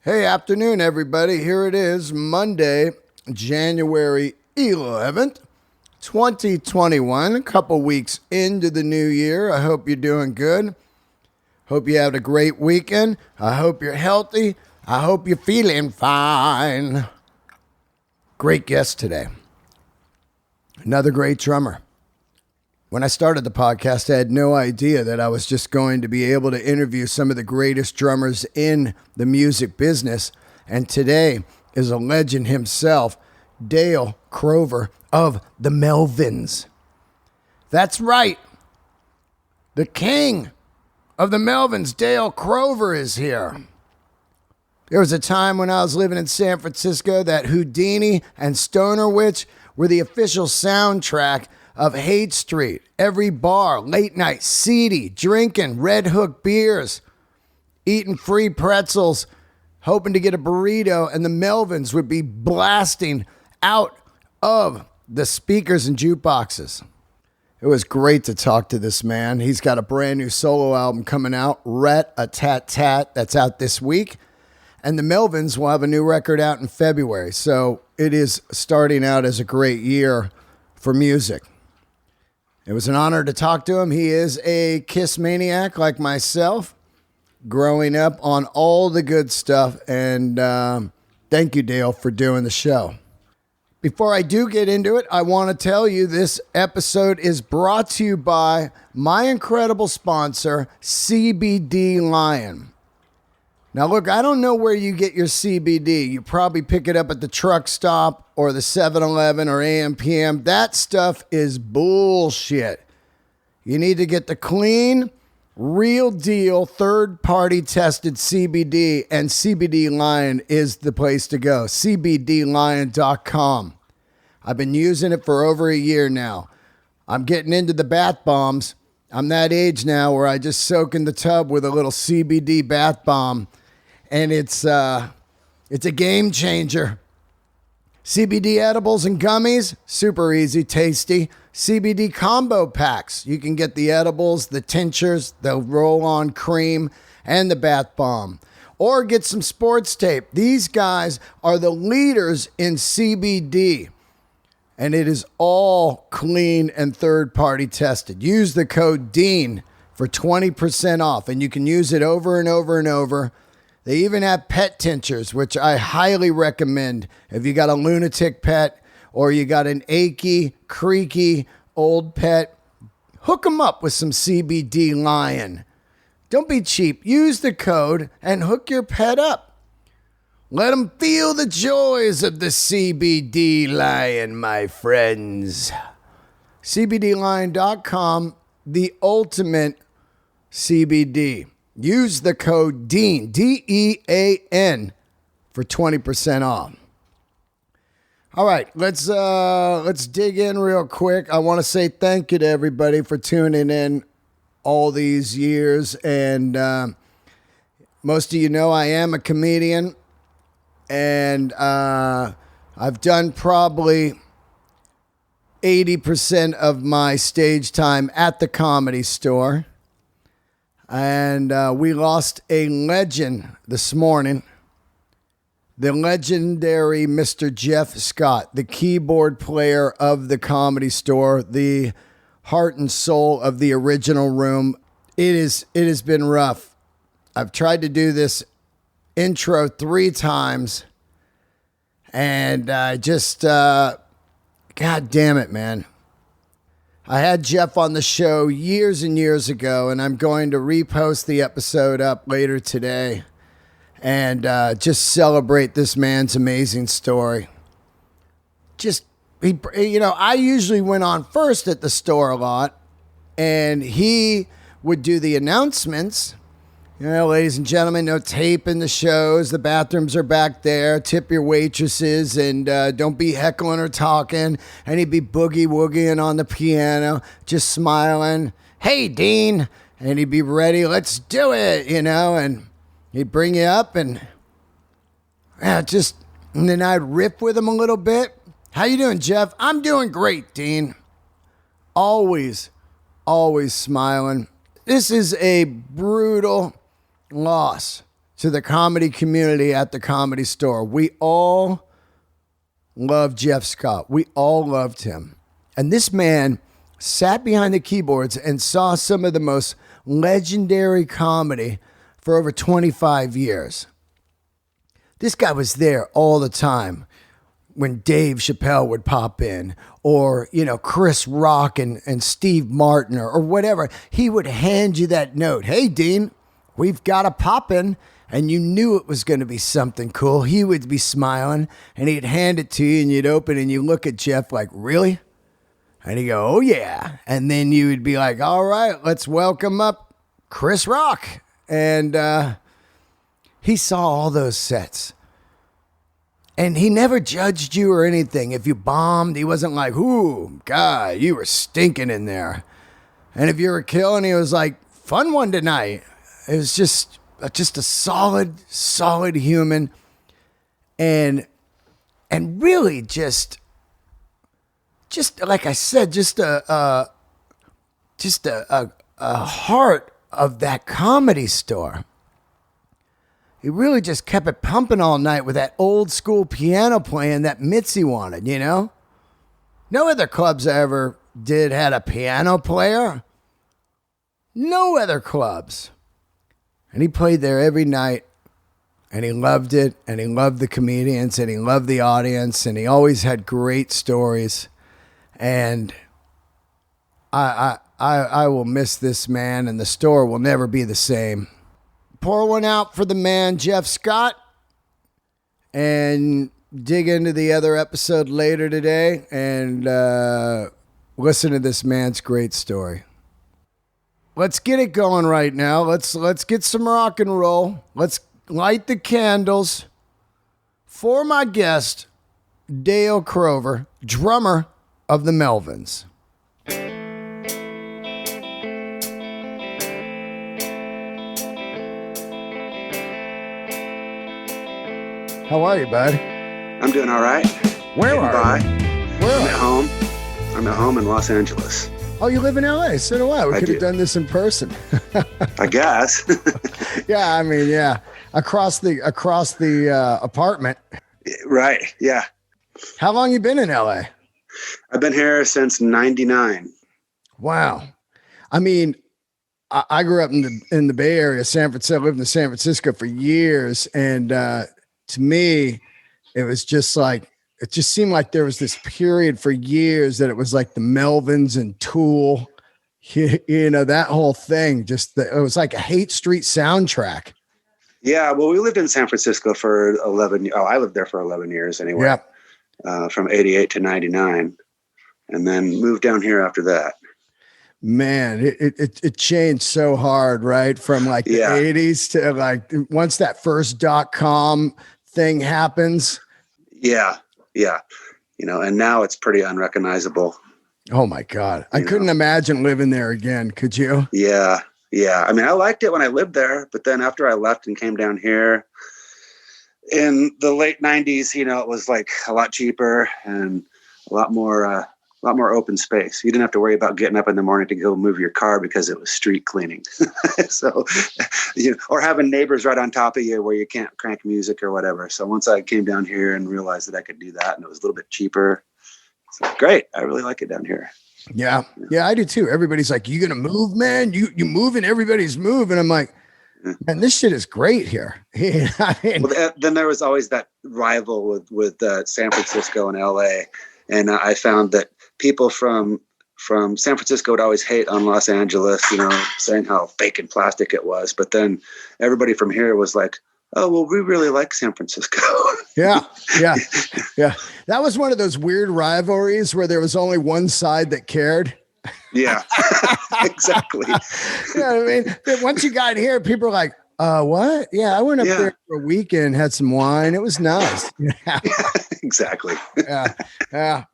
Hey, afternoon, everybody. Here it is, Monday, January 11th, 2021. A couple weeks into the new year. I hope you're doing good. Hope you had a great weekend. I hope you're healthy. I hope you're feeling fine. Great guest today. Another great drummer. When I started the podcast, I had no idea that I was just going to be able to interview some of the greatest drummers in the music business. And today is a legend himself, Dale Crover of the Melvins. That's right. The king of the Melvins, Dale Crover, is here. There was a time when I was living in San Francisco that Houdini and Stoner Witch were the official soundtrack of Hate Street. Every bar, late night, seedy, drinking Red Hook beers, eating free pretzels, hoping to get a burrito, and the Melvins would be blasting out of the speakers and jukeboxes. It was great to talk to this man. He's got a brand new solo album coming out, RAT A TAT TAT, that's out this week. And the Melvins will have a new record out in February. So it is starting out as a great year for music. It was an honor to talk to him. He is a Kiss maniac like myself, growing up on all the good stuff. And thank you, Dale, for doing the show. Before I do get into it, I want to tell you this episode is brought to you by my incredible sponsor, CBD Lion. Now, look, I don't know where you get your CBD. You probably pick it up at the truck stop or the 7-Eleven or AM/PM. That stuff is bullshit. You need to get the clean, real deal, third-party tested CBD, and CBD Lion is the place to go. CBDlion.com. I've been using it for over a year now. I'm getting into the bath bombs. I'm that age now where I just soak in the tub with a little CBD bath bomb. And it's a game changer. CBD edibles and gummies, super easy, tasty. CBD combo packs. You can get the edibles, the tinctures, the roll-on cream, and the bath bomb. Or get some sports tape. These guys are the leaders in CBD. And it is all clean and third-party tested. Use the code DEAN for 20% off. And you can use it over and over and over. They even have pet tinctures, which I highly recommend if you got a lunatic pet or you got an achy, creaky old pet. Hook them up with some CBD Lion. Don't be cheap. Use the code and hook your pet up. Let them feel the joys of the CBD Lion, my friends. CBDlion.com, the ultimate CBD. Use the code DEAN, DEAN, for 20% off. All right, let's dig in real quick. I want to say thank you to everybody for tuning in all these years. And most of you know I am a comedian. And I've done probably 80% of my stage time at the Comedy Store. And we lost a legend this morning. The legendary Mr. Jeff Scott, the keyboard player of the Comedy Store, the heart and soul of the original room. It has been rough. I've tried to do this intro 3 times. And I just, God damn it, man. I had Jeff on the show years and years ago, and I'm going to repost the episode up later today and just celebrate this man's amazing story. I usually went on first at the store a lot, and he would do the announcements. Ladies and gentlemen, no tape in the shows. The bathrooms are back there. Tip your waitresses and don't be heckling or talking. And he'd be boogie-woogieing on the piano, just smiling. Hey, Dean. And he'd be ready. Let's do it, And he'd bring you up and then I'd riff with him a little bit. How you doing, Jeff? I'm doing great, Dean. Always smiling. This is a brutal loss. to the comedy community at the Comedy Store. We all loved Jeff Scott. We all loved him. And this man sat behind the keyboards and saw some of the most legendary comedy for over 25 years. This guy was there all the time when Dave Chappelle would pop in, or, Chris Rock and Steve Martin or whatever. He would hand you that note. Hey, Dean, we've got a pop-in. And you knew it was going to be something cool. He would be smiling, and he'd hand it to you, and you'd open, and you look at Jeff like, really? And he'd go, oh, yeah. And then you would be like, all right, let's welcome up Chris Rock. And he saw all those sets. And he never judged you or anything. If you bombed, he wasn't like, ooh, God, you were stinking in there. And if you were killing, he was like, fun one tonight. It was just a solid human, and really just like I said, just a heart of that Comedy Store. He really just kept it pumping all night with that old school piano playing that Mitzi wanted, No other clubs I ever did had a piano player. No other clubs. And he played there every night, and he loved it, and he loved the comedians, and he loved the audience, and he always had great stories. And I will miss this man, and the store will never be the same. Pour one out for the man, Jeff Scott, and dig into the other episode later today, and listen to this man's great story. Let's get it going right now. Let's get some rock and roll. Let's light the candles for my guest, Dale Crover, drummer of the Melvins. How are you, bud? I'm doing all right. Where are you? I'm at home. I'm at home in Los Angeles. Oh, you live in LA? So do I. We could have done this in person. I guess. Yeah. Across the apartment. Right. Yeah. How long you been in LA? I've been here since '99. Wow. I mean, I grew up in the Bay Area, San Francisco. Lived in San Francisco for years, and to me, it was just like. It just seemed like there was this period for years that it was like the Melvins and Tool, that whole thing. It was like a Hate Street soundtrack. Yeah, well, we lived in San Francisco for 11 years. Oh, I lived there for 11 years anyway. Yeah. From 88 to 99, and then moved down here after that. Man, it changed so hard, right? From like the 80s to like once that first .com thing happens. Yeah. Yeah. And now it's pretty unrecognizable. Oh my God. I couldn't imagine living there again. Could you? Yeah. Yeah. I mean, I liked it when I lived there, but then after I left and came down here in the late 90s, it was like a lot cheaper and a lot more open space. You didn't have to worry about getting up in the morning to go move your car because it was street cleaning. So, or having neighbors right on top of you where you can't crank music or whatever. So once I came down here and realized that I could do that and it was a little bit cheaper, it's like, great. I really like it down here. Yeah. Yeah, I do too. Everybody's like, you going to move, man? You move and everybody's moving. I'm like, man, this shit is great here. Well, then there was always that rival with San Francisco and LA. And I found that people from San Francisco would always hate on Los Angeles, saying how fake and plastic it was. But then everybody from here was like, oh, well, we really like San Francisco. Yeah. That was one of those weird rivalries where there was only one side that cared. Yeah, exactly. I mean, once you got here, people are like, what? Yeah, I went up there for a weekend, had some wine. It was nice. Yeah. Exactly. Yeah.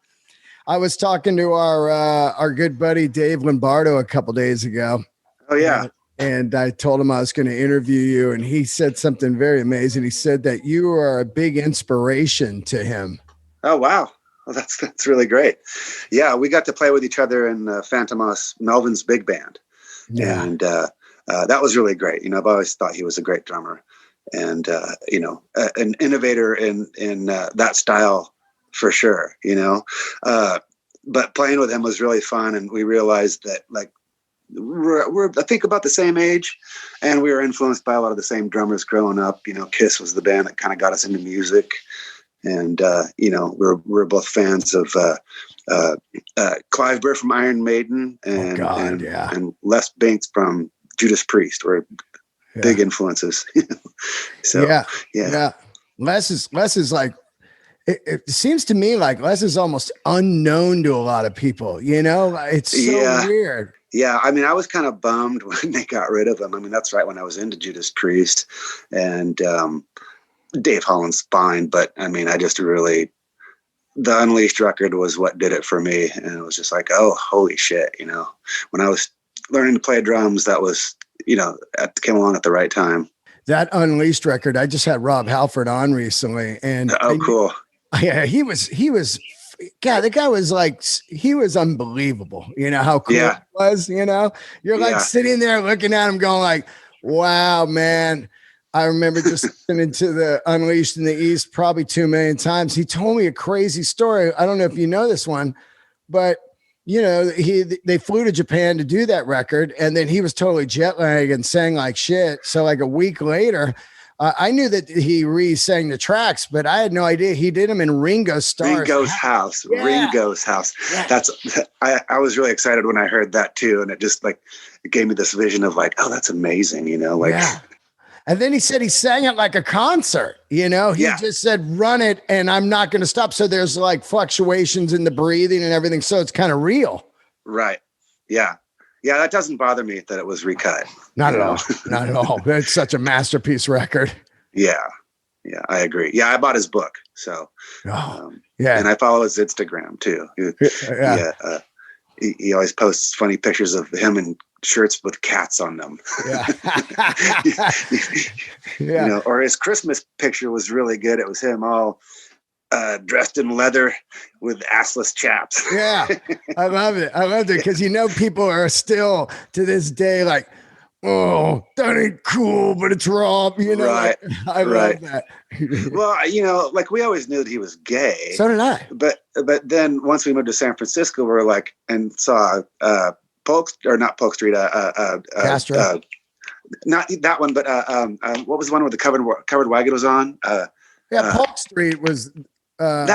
I was talking to our good buddy Dave Lombardo a couple days ago. Oh yeah. And I told him I was going to interview you, and he said something very amazing. He said that you are a big inspiration to him. Oh wow. Well, that's really great. Yeah, we got to play with each other in Fandom Melvins big band. Yeah. And that was really great. I've always thought he was a great drummer. an innovator in that style for sure, but playing with him was really fun. And we realized that like, we're I think about the same age, and we were influenced by a lot of the same drummers growing up. Kiss was the band that kind of got us into music. And, we're both fans of Clive Burr from Iron Maiden and Les Binks from Judas Priest were big influences. So, yeah. Les is like, it seems to me like Les is almost unknown to a lot of people, it's so weird. Yeah. I mean, I was kind of bummed when they got rid of him. I mean, that's right when I was into Judas Priest, and Dave Holland's fine, but I mean, I just really, the Unleashed record was what did it for me. And it was just like, oh, holy shit. When I was learning to play drums, that was, came along at the right time. That Unleashed record, I just had Rob Halford on recently, and cool. Yeah, he was, God, the guy was like, he was unbelievable. How cool it was, you're like sitting there looking at him going like, wow, man. I remember just listening to the Unleashed in the East probably 2 million times. He told me a crazy story. I don't know if you know this one, but they flew to Japan to do that record, and then he was totally jet lagged and sang like shit. So like a week later, I knew that he re-sang the tracks, but I had no idea he did them in Ringo Starr's house. Yeah. Ringo's house. Yeah. I was really excited when I heard that too, and it just like it gave me this vision of like, oh, that's amazing, And then he said he sang it like a concert, he just said, run it and I'm not going to stop. So there's like fluctuations in the breathing and everything. So it's kind of real. Right. Yeah. Yeah. That doesn't bother me that it was recut. Not at all. Not at all. It's such a masterpiece record. Yeah. Yeah. I agree. Yeah. I bought his book. So, and I follow his Instagram too. He always posts funny pictures of him in shirts with cats on them. Or his Christmas picture was really good. It was him all dressed in leather with assless chaps. Yeah, I love it. I loved it because people are still to this day like, oh, that ain't cool, but it's Rob. Right. I love that. Well, like we always knew that he was gay. So did I. But then once we moved to San Francisco, we were like, and saw not Polk Street, Castro. Not that one, but what was the one where the covered wagon was on? Polk Street was. But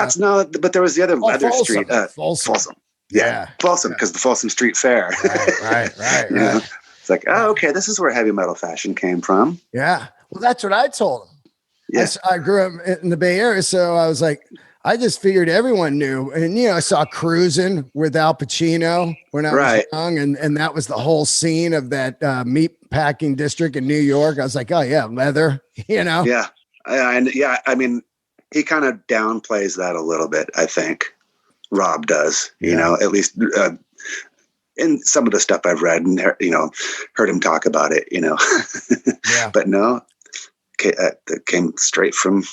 there was the other Leather Folsom. Street. Folsom. Yeah. Folsom, because the Folsom Street Fair. Right. It's like, oh, okay, this is where heavy metal fashion came from. Yeah. Well, that's what I told him. Yeah. I grew up in the Bay Area, so I was like, I just figured everyone knew. And, I saw Cruising with Al Pacino when I was young, and that was the whole scene of that meat packing district in New York. I was like, oh, yeah, leather, Yeah. I mean, he kind of downplays that a little bit, I think. Rob does, at least in some of the stuff I've read and, heard him talk about it, But no, it came straight from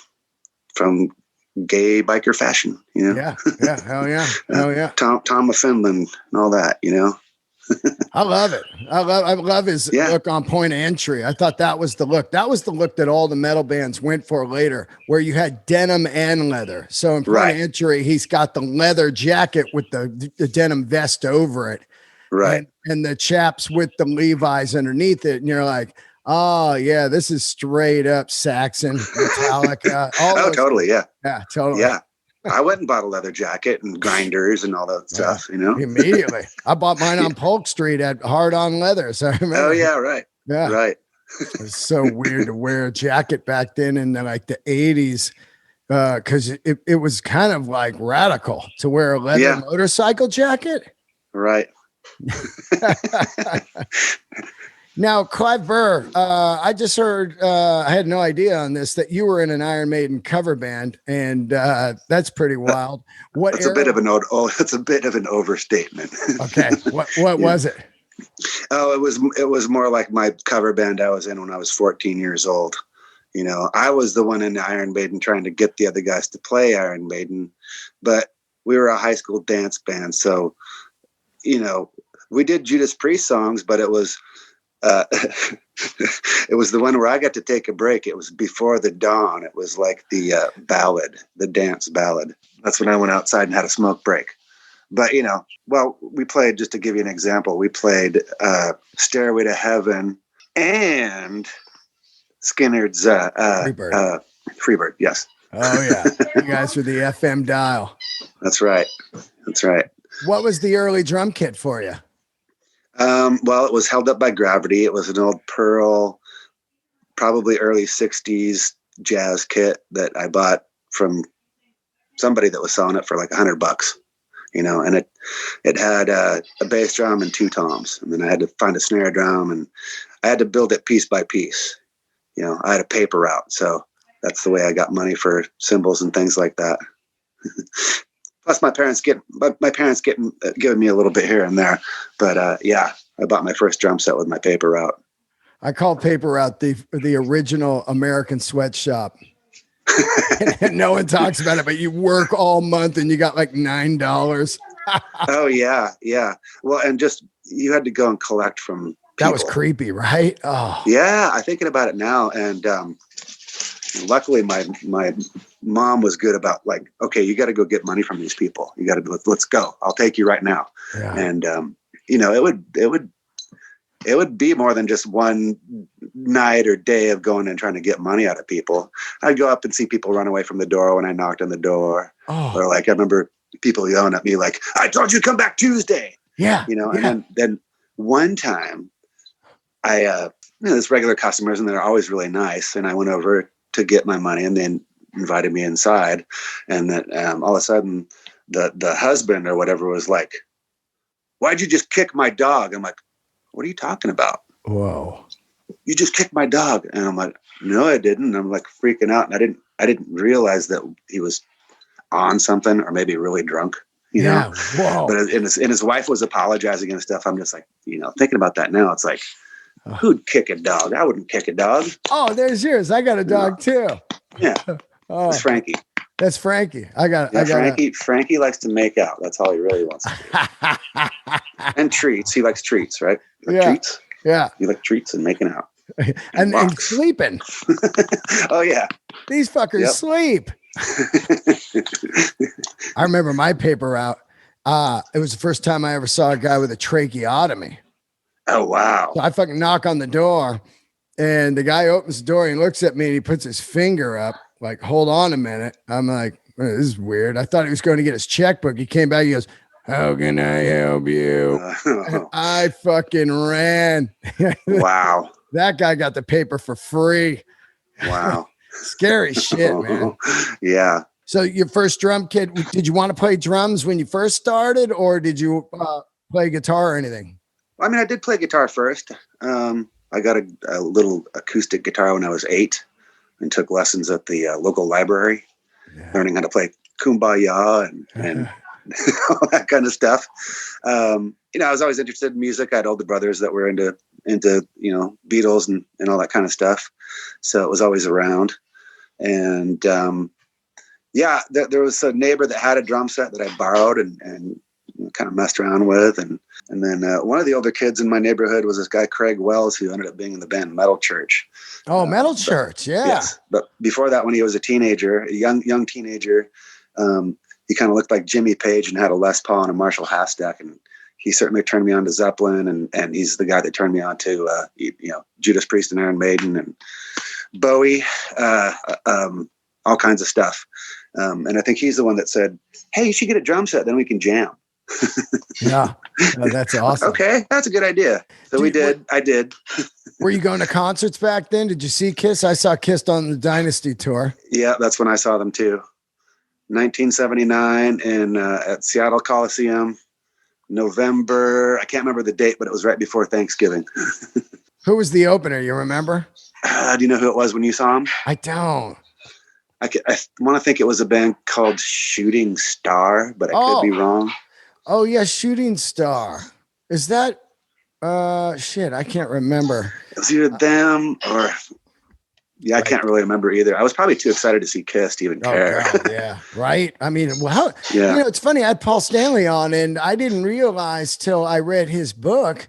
gay biker fashion, Yeah. Hell yeah. Tom of Finland and all that, I love it. I love his look on Point of Entry. I thought that was the look. That was the look that all the metal bands went for later, where you had denim and leather. So in Point of Entry, he's got the leather jacket with the denim vest over it. Right. And the chaps with the Levi's underneath it. And you're like, oh, yeah, this is straight up Saxon, Metallica. Totally. Yeah. Yeah, totally. Yeah. I went and bought a leather jacket and grinders and all that stuff, Immediately. I bought mine on Polk Street at Hard On Leather. So I remember. Oh, yeah, right. Yeah. Right. It was so weird to wear a jacket back then in like the 80s. Because it was kind of like radical to wear a leather motorcycle jacket. Right. Now, Clive Burr, I just heard, I had no idea on this, that you were in an Iron Maiden cover band, and that's pretty wild. That's a bit of an overstatement. Okay. What was it? Oh, it was more like my cover band I was in when I was 14 years old. I was the one in Iron Maiden trying to get the other guys to play Iron Maiden, but we were a high school dance band. So, we did Judas Priest songs, but it was, It was the one where I got to take a break. It was before the dawn. It was like the ballad, the dance ballad. That's when I went outside and had a smoke break. But, we played, just to give you an example, we played Stairway to Heaven and Skinner's Freebird. Freebird, yes. Oh, yeah. You guys were the FM dial. That's right. What was the early drum kit for you? Well, it was Held Up by Gravity. It was an old Pearl, probably early 60s jazz kit that I bought from somebody that was selling it for like $100, and it had a bass drum and 2 toms. And then I had to find a snare drum, and I had to build it piece by piece. I had a paper route. So that's the way I got money for cymbals and things like that. Plus my parents giving me a little bit here and there, but I bought my first drum set with my paper route. I call paper route the original American sweatshop. And no one talks about it, but you work all month and you got like $9. Oh yeah. Well, and just you had to go and collect from people. That was creepy, right? Oh yeah, I'm thinking about it now, and luckily my mom was good about like, okay, you got to go get money from these people. You got to let's go. I'll take you right now. Yeah. And it would be more than just one night or day of going and trying to get money out of people. I'd go up and see people run away from the door when I knocked on the door. Oh. Or like I remember people yelling at me like, I told you to come back Tuesday. Yeah. And then one time I there's regular customers and they're always really nice. And I went over to get my money and then invited me inside. And then all of a sudden the husband or whatever was like, why'd you just kick my dog? I'm like, what are you talking about? Whoa. You just kicked my dog. And I'm like, no, I didn't. And I'm like freaking out. And I didn't realize that he was on something or maybe really drunk, know? Whoa. But his wife was apologizing and stuff. I'm just like, thinking about that now. It's like, who'd kick a dog? I wouldn't kick a dog. Oh, there's yours. I got a dog too. Yeah. Oh, it's Frankie. That's Frankie. Frankie likes to make out. That's all he really wants to do. And treats. He likes treats, right? Treats. Yeah. You like treats and making out. And sleeping. Oh yeah. These fuckers sleep. I remember my paper route. It was the first time I ever saw a guy with a tracheotomy. Oh wow. So I fucking knock on the door and the guy opens the door and he looks at me and he puts his finger up, like, hold on a minute. I'm like, this is weird. I thought he was going to get his checkbook. He came back, he goes, how can I help you? And I fucking ran. Wow. That guy got the paper for free. Wow. Scary shit, man. Yeah. So your first drum kit, did you want to play drums when you first started or did you play guitar or anything? I mean, I did play guitar first. I got a little acoustic guitar when I was 8 and took lessons at the local library, learning how to play Kumbaya and all that kind of stuff. I was always interested in music. I had older brothers that were into Beatles and all that kind of stuff. So it was always around. And there was a neighbor that had a drum set that I borrowed and kind of messed around with. And then one of the older kids in my neighborhood was this guy, Craig Wells, who ended up being in the band Metal Church. Oh, Metal Church. Yeah. Yes. But before that, when he was a teenager, a young teenager, he kind of looked like Jimmy Page and had a Les Paul and a Marshall Hashtag. And he certainly turned me on to Zeppelin. And he's the guy that turned me on to, Judas Priest and Iron Maiden and Bowie, all kinds of stuff. And I think he's the one that said, hey, you should get a drum set, then we can jam. Yeah. Oh, that's awesome. Okay. That's a good idea. So I did. Were you going to concerts back then? Did you see Kiss? I saw Kiss on the Dynasty tour. Yeah. That's when I saw them too. 1979 at Seattle Coliseum, November. I can't remember the date, but it was right before Thanksgiving. Who was the opener? You remember? Do you know who it was when you saw him? I don't. I want to think it was a band called Shooting Star, but I could be wrong. Oh yeah, Shooting Star. Is that shit? I can't remember. It was either them or I can't really remember either. I was probably too excited to see Kiss to even care. God, yeah, right. I mean, it's funny. I had Paul Stanley on, and I didn't realize till I read his book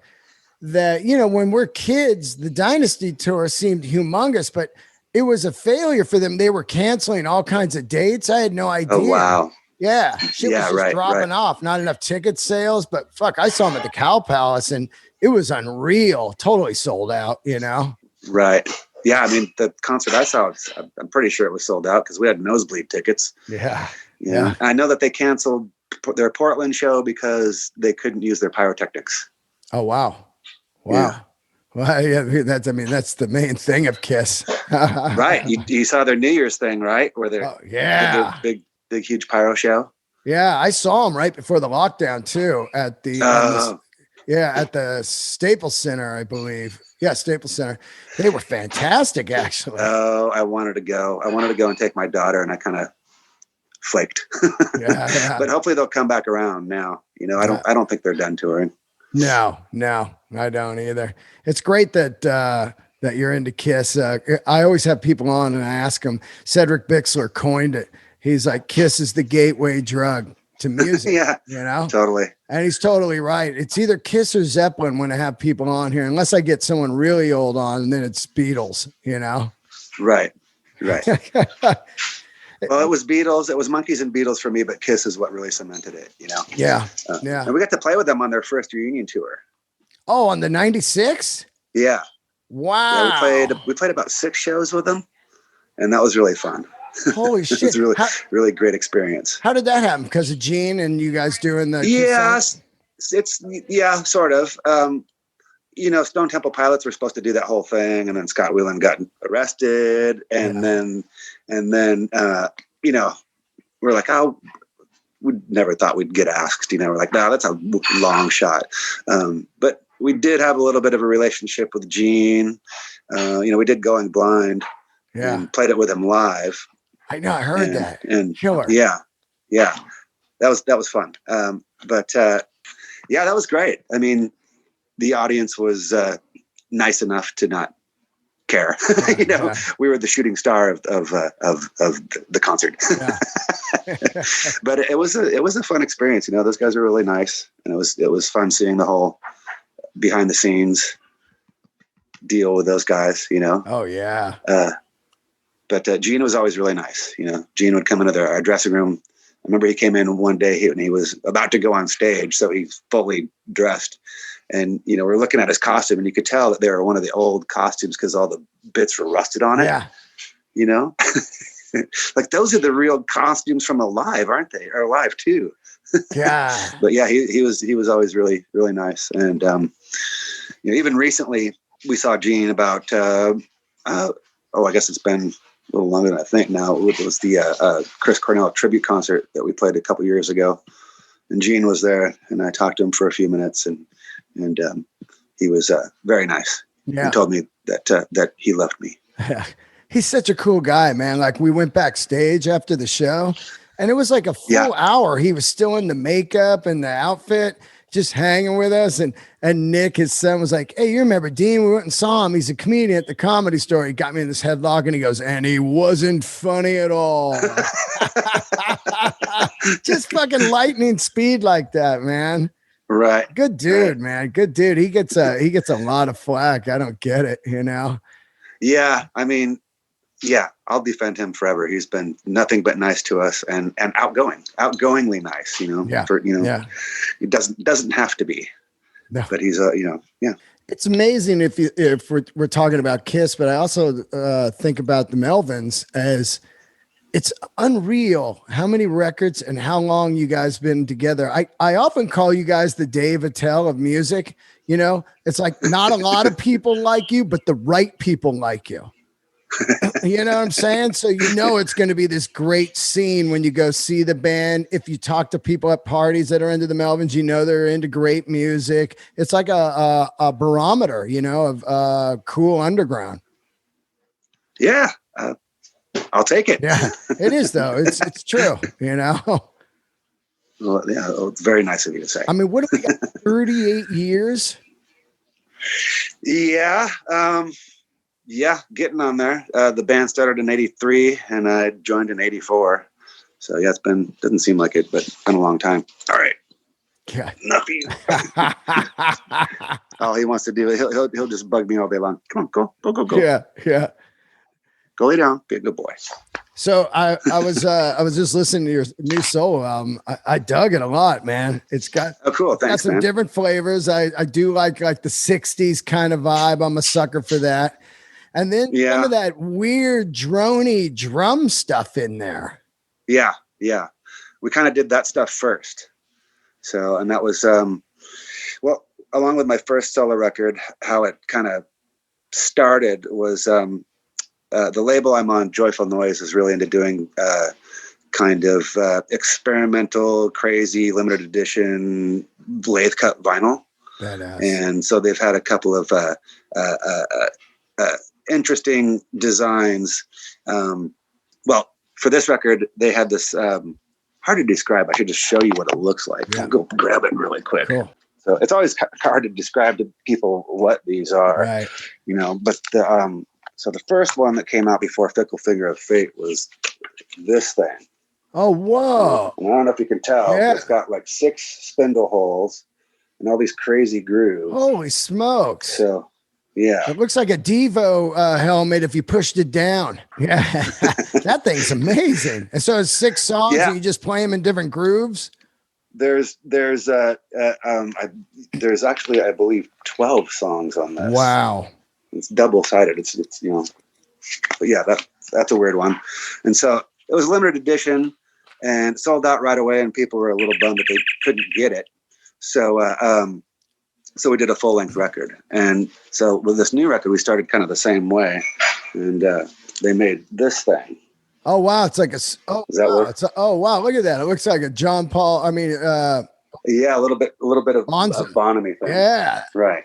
that, you know, when we're kids, the Dynasty tour seemed humongous, but it was a failure for them. They were canceling all kinds of dates. I had no idea. Oh, wow. Yeah. Shit was just dropping off. Not enough ticket sales, but fuck, I saw them at the Cow Palace and it was unreal. Totally sold out, you know? Right. Yeah. I mean, the concert I saw, I'm pretty sure it was sold out because we had nosebleed tickets. Yeah. Yeah. I know that they canceled their Portland show because they couldn't use their pyrotechnics. Oh, wow. Wow. Well, yeah, that's the main thing of Kiss. Right. You saw their New Year's thing, right? Where they're their big, huge pyro show. Yeah. I saw them right before the lockdown too at at the Staples Center, I believe. Yeah. Staples Center. They were fantastic, actually. Oh, I wanted to go. And take my daughter, and I kind of flaked. But hopefully they'll come back around now. You know, I don't think they're done touring. No, I don't either. It's great that that you're into Kiss. I always have people on and I ask them. Cedric Bixler coined it. He's like, Kiss is the gateway drug to music. Yeah, you know, totally. And he's totally right. It's either Kiss or Zeppelin when I have people on here, unless I get someone really old on, and then it's Beatles. You know, right. Well, it was Beatles. It was Monkees and Beatles for me, but Kiss is what really cemented it, you know? Yeah. And we got to play with them on their first reunion tour. Oh, on the 96? Yeah. Wow. Yeah, we played about 6 shows with them, and that was really fun. Holy shit. It was really great experience. How did that happen? Because of Gene and you guys doing the... Yeah, sort of. You know, Stone Temple Pilots were supposed to do that whole thing, and then Scott Weiland got arrested, and then you know, we're like, oh, we never thought we'd get asked. You know, we're like, no, that's a long shot. But we did have a little bit of a relationship with Gene. You know, we did Going Blind, and played it with him live. I know, I heard that. And killer. Yeah, that was fun. But that was great. I mean, the audience was nice enough to not care. You know, we were the shooting star of the concert. But it was a fun experience. You know, those guys were really nice, and it was fun seeing the whole behind the scenes deal with those guys. You know. Oh yeah. But Gene was always really nice. You know, Gene would come into our dressing room. I remember he came in one day and he was about to go on stage, so he's fully dressed. And, you know, we're looking at his costume, and you could tell that they were one of the old costumes because all the bits were rusted on it. Yeah. You know, like those are the real costumes from Alive, aren't they? Or Alive too. Yeah. But yeah, he was always really, really nice. And, you know, even recently we saw Gene about, I guess it's been a little longer than I think now. It was the Chris Cornell tribute concert that we played a couple years ago. And Gene was there, and I talked to him for a few minutes, and he was very nice. Yeah. And told me that he loved me. He's such a cool guy, man. Like, we went backstage after the show, and it was like a full hour. He was still in the makeup and the outfit, just hanging with us. And Nick, his son, was like, hey, you remember Dean? We went and saw him. He's a comedian at the Comedy Store. He got me in this headlock, and he goes, and he wasn't funny at all. Just fucking lightning speed like that, man. Right. Good dude, man. Good dude. He gets a lot of flack. I don't get it, you know? Yeah. I mean, yeah, I'll defend him forever. He's been nothing but nice to us, and outgoingly nice, you know. Yeah. It doesn't have to be. No. But he's It's amazing if we're talking about Kiss, but I also think about the Melvins as it's unreal how many records and how long you guys been together. I often call you guys the Dave Attell of music. You know, it's like not a lot of people like you, but the right people like you. You know what I'm saying? So you know it's going to be this great scene when you go see the band. If you talk to people at parties that are into the Melvins, you know they're into great music. It's like a barometer, you know, of cool underground. Yeah, I'll take it. Yeah, it is though. It's true, you know. Well, yeah, it's very nice of you to say. I mean, what have we got? 38 years. Yeah. Yeah, getting on there. The band started in 83 and I joined in 84. So yeah, doesn't seem like it, but it's been a long time. All right. Yeah. Enough of you. All he wants to do, he'll just bug me all day long. Come on, go. Yeah, yeah. Go lay down. Be a good boy. So I was just listening to your new solo album. I dug it a lot, man. It's got cool. Thanks, got some man. different flavors. I do like the 60s kind of vibe. I'm a sucker for that. And then some of that weird droney drum stuff in there. Yeah. We kind of did that stuff first. So, and that was, well, along with my first solo record, how it kind of started was the label I'm on, Joyful Noise, is really into doing kind of experimental, crazy, limited edition, lathe cut vinyl. Badass. And so they've had a couple of interesting designs. Well, for this record, they had this, hard to describe. I should just show you what it looks like. Yeah. I'll go grab it really quick. Cool. So it's always hard to describe to people what these are, right? But so the first one that came out before Fickle Finger of Fate was this thing. Oh, whoa. And I don't know if you can tell, but it's got like 6 spindle holes and all these crazy grooves. Holy smokes. So, yeah. It looks like a Devo helmet if you pushed it down. Yeah. That thing's amazing. And so it's 6 songs and you just play them in different grooves? There's actually, I believe, 12 songs on this. Wow. It's double-sided. It's but yeah, that's a weird one. And so it was limited edition and sold out right away, and people were a little bummed that they couldn't get it. So so we did a full-length record. And so with this new record, we started kind of the same way, and they made this thing. Oh wow, it's like Does that work? Wow, look at that. It looks like a John Paul. I mean, yeah, a little bit of Bonhamy thing. Yeah, right.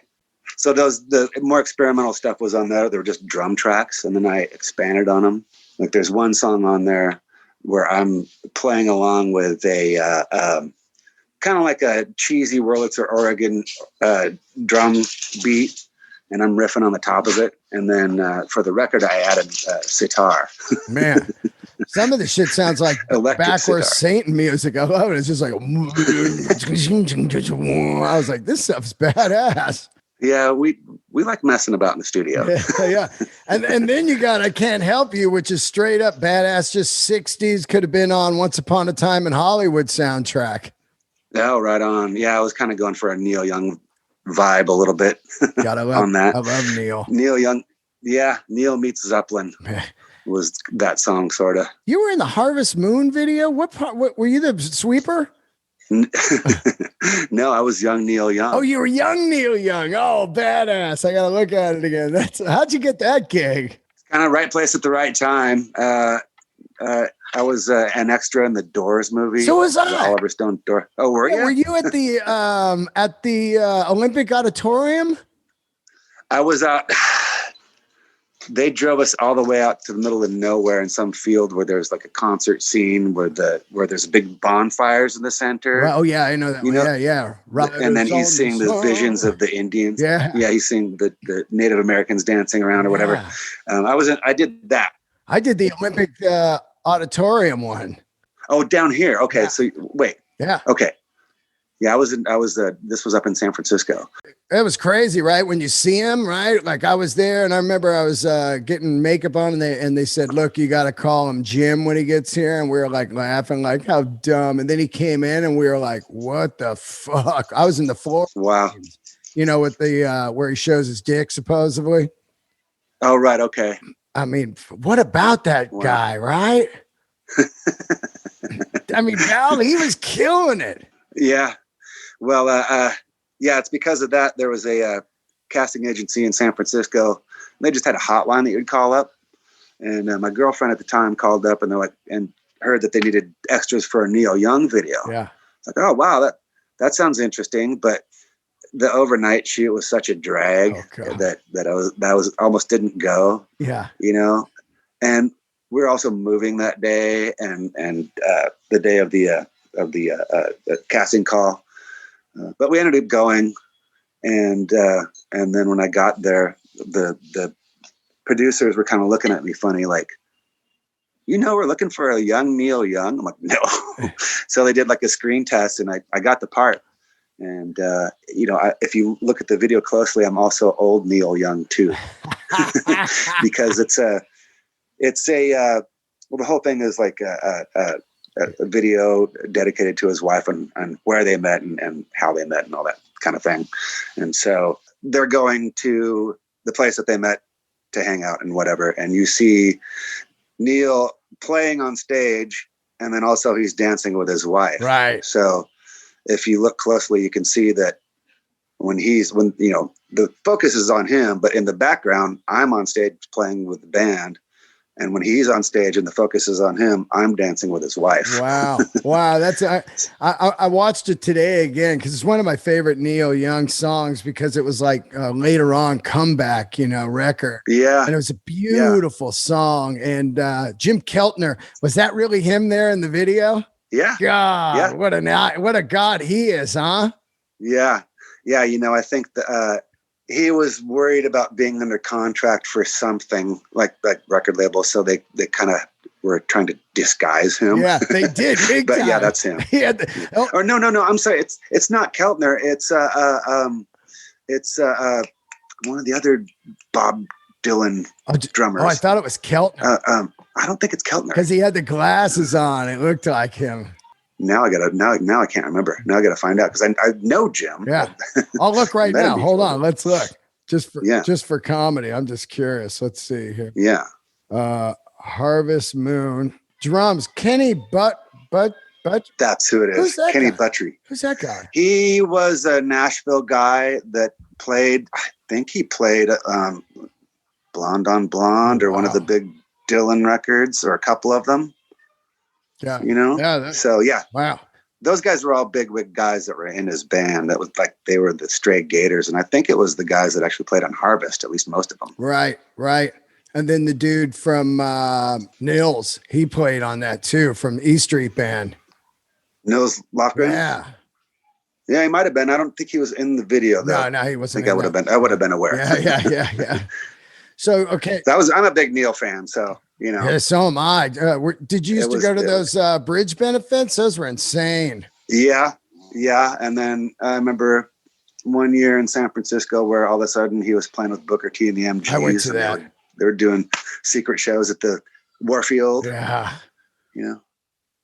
So the more experimental stuff was on there. They were just drum tracks, and then I expanded on them. Like there's one song on there where I'm playing along with a kind of like a cheesy Wurlitzer, Oregon drum beat, and I'm riffing on the top of it. And then for the record, I added sitar. Man, some of the shit sounds like backwards Satan music. I love it. It's just like, I was like, this stuff's badass. Yeah, we like messing about in the studio. Yeah. And then you got I Can't Help You, which is straight up badass, just 60s, could have been on Once Upon a Time in Hollywood soundtrack. Oh, right on. Yeah, I was kind of going for a Neil Young vibe a little bit on that. I love Neil. Neil Young. Yeah, Neil meets Zeppelin was that song, sort of. You were in the Harvest Moon video? What part? Were you the sweeper? No, I was young Neil Young. Oh, you were young Neil Young. Oh, badass. I got to look at it again. How'd you get that gig? Kind of right place at the right time. I was an extra in the Doors movie. So was I. The Oliver Stone Door. Oh, were you? Were you at the Olympic Auditorium? I was out. They drove us all the way out to the middle of nowhere in some field where there's like a concert scene where there's big bonfires in the center. Oh yeah, I know that. Yeah. Right. And then he's seeing the visions of the Indians. Yeah, he's seeing the Native Americans dancing around or whatever. I did that. I did the Olympic Auditorium one. Oh, down here. Okay, so wait. Yeah. Okay. Yeah, this was up in San Francisco. It was crazy, right? When you see him, right? Like I was there and I remember I was getting makeup on and they said, look, you got to call him Jim when he gets here. And we were like laughing, like how dumb. And then he came in and we were like, what the fuck? I was in the floor. Wow. With the, where he shows his dick supposedly. Oh, right. Okay. I mean, what about that guy, right? I mean, Val, he was killing it. Yeah. Well, it's because of that. There was a casting agency in San Francisco. They just had a hotline that you'd call up. And my girlfriend at the time called up and they're like, and heard that they needed extras for a Neil Young video. Yeah. It's like, oh, wow, that sounds interesting. But the overnight shoot was such a drag that was almost didn't go. Yeah. And we were also moving that day and the day of the casting call. But we ended up going, and then when I got there, the producers were kind of looking at me funny, like, we're looking for a young Neil Young. I'm like, no. So they did like a screen test, and I got the part, And, if you look at the video closely, I'm also old Neil Young too, because the whole thing is like a video dedicated to his wife and where they met and how they met and all that kind of thing. And so they're going to the place that they met to hang out and whatever. And you see Neil playing on stage, and then also he's dancing with his wife. Right. So if you look closely, you can see that when the focus is on him, but in the background, I'm on stage playing with the band. And when he's on stage and the focus is on him, I'm dancing with his wife. Wow. That's, I watched it today again, cause it's one of my favorite Neil Young songs, because it was like later on comeback, record. Yeah. And it was a beautiful song. And Jim Keltner, was that really him there in the video? Yeah. God, yeah. What a God he is, huh? Yeah. Yeah. I think that, he was worried about being under contract for something like that record label. So they kind of were trying to disguise him. Yeah, they did. But time. Yeah, that's him. Or no. I'm sorry. It's not Keltner. It's one of the other Bob Dylan drummers. Oh, I thought it was Keltner. I don't think it's Keltner, because he had the glasses on. It looked like him. Now I can't remember. Now I gotta find out, because I know Jim. Yeah, I'll look right now. Hold on, let's look. Just for comedy. I'm just curious. Let's see here. Yeah. Harvest Moon drums. Kenny But. That's who it is. Who's that Kenny guy? Buttry. Who's that guy? He was a Nashville guy that played. I think he played Blonde on Blonde, or one of the big Dylan records, or a couple of them. Yeah. Yeah. Wow. Those guys were all bigwig guys that were in his band. That was like, they were the Stray Gators. And I think it was the guys that actually played on Harvest, at least most of them. Right. And then the dude from Nils, he played on that too, from E Street Band. Nils Lofgren? Yeah. Yeah, he might have been. I don't think he was in the video though. No, he wasn't. I would have been aware. Yeah. So, okay. I'm a big Neil fan, so, Yeah, so am I. Did you used to go to those bridge benefits? Those were insane. Yeah. And then I remember one year in San Francisco where all of a sudden he was playing with Booker T and the MGs. I went to that. They were doing secret shows at the Warfield. Yeah.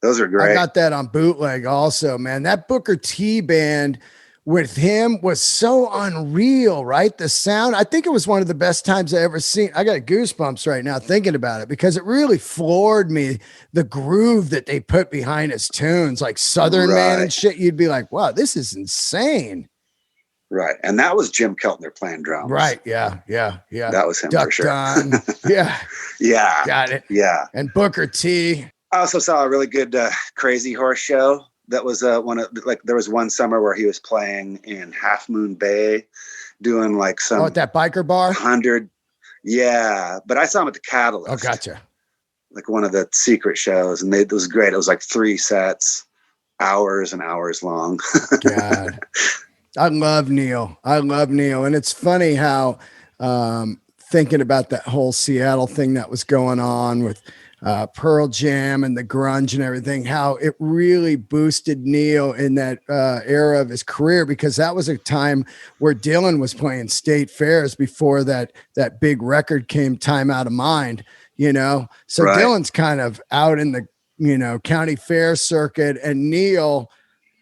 Those are great. I got that on bootleg also, man. That Booker T band with him was so unreal, right? The sound, I think it was one of the best times I ever seen. I got goosebumps right now thinking about it, because it really floored me. The groove that they put behind his tunes, like Southern Man and shit. You'd be like, wow, this is insane. Right. And that was Jim Keltner playing drums. Right. Yeah. That was him Duck for sure. Don. Yeah. Yeah. Got it. Yeah. And Booker T. I also saw a really good Crazy Horse show. That was there was one summer where he was playing in Half Moon Bay, doing like some at that biker bar. 100. Yeah. But I saw him at the Catalyst. Oh, gotcha. Like one of the secret shows. And it was great. It was like 3 sets, hours and hours long. God. I love Neil. And it's funny how thinking about that whole Seattle thing that was going on with Pearl Jam and the grunge and everything, how it really boosted Neil in that era of his career, because that was a time where Dylan was playing state fairs before that big record came, Time Out of Mind, So right. Dylan's kind of out in the, county fair circuit, and Neil,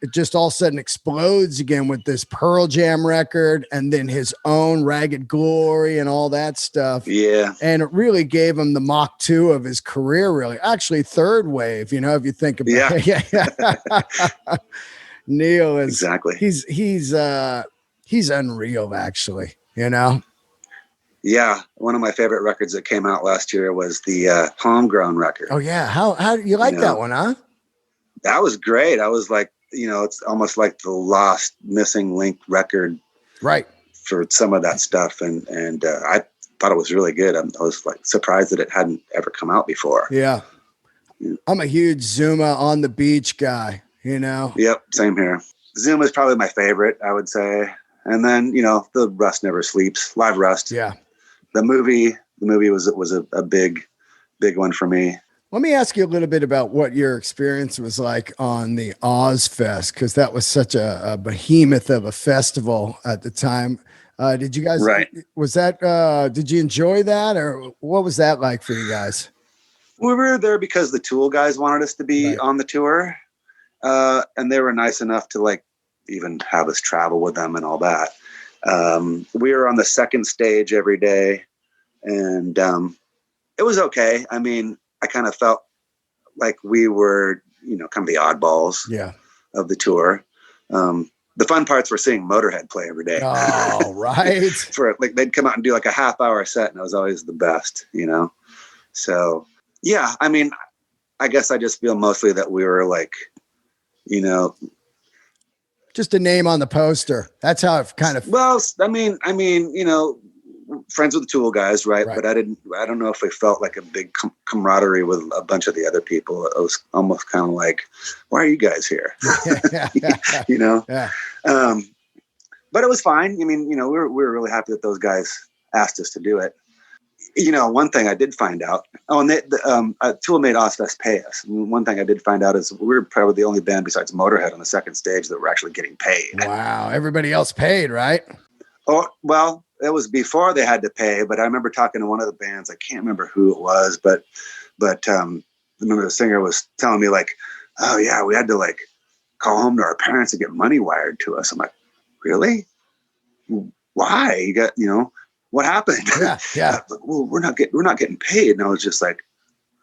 it just all of a sudden explodes again with this Pearl Jam record, and then his own Ragged Glory and all that stuff. Yeah. And it really gave him the Mach 2 of his career, really. Actually, third wave, if you think about it. Yeah. Neil is exactly. He's unreal, actually, Yeah. One of my favorite records that came out last year was the Homegrown record. Oh yeah. How do you like that one, huh? That was great. I was like, it's almost like the lost missing link record, right, for some of that stuff. And I thought it was really good. I was like surprised that it hadn't ever come out before. Yeah. I'm a huge Zuma on the Beach guy, Yep. Same here. Zuma is probably my favorite, I would say. And then, the Rust Never Sleeps, Live Rust. Yeah. The movie was a big one for me. Let me ask you a little bit about what your experience was like on the Ozzfest, because that was such a behemoth of a festival at the time. Did you guys, Right. did you enjoy that, or what was that like for you guys? We were there because the Tool guys wanted us to be Right. on the tour. And they were nice enough to like even have us travel with them and all that. We were on the second stage every day, and it was okay. I mean, I kind of felt like we were, kind of the oddballs of the tour. The fun parts were seeing Motorhead play every day. Oh, right. For like, they'd come out and do like a half-hour set, and it was always the best, So yeah, I mean, I guess I just feel mostly that we were like, just a name on the poster. That's how it kind of. Well, I mean, friends with the Tool guys, right? But I don't know if we felt like a big camaraderie with a bunch of the other people. It was almost kind of like, why are you guys here? Yeah. But it was fine. I mean, we were really happy that those guys asked us to do it. One thing I did find out, and Tool made Ozzfest pay us. And one thing I did find out is we were probably the only band besides Motorhead on the second stage that were actually getting paid. Wow. Everybody else paid, right? Oh, well, it was before they had to pay, but I remember talking to one of the bands. I can't remember who it was, but I remember the singer was telling me like, oh yeah, we had to like call home to our parents and get money wired to us. I'm like, really? Why? You got, what happened? Yeah. Well, we're not getting paid. And I was just like,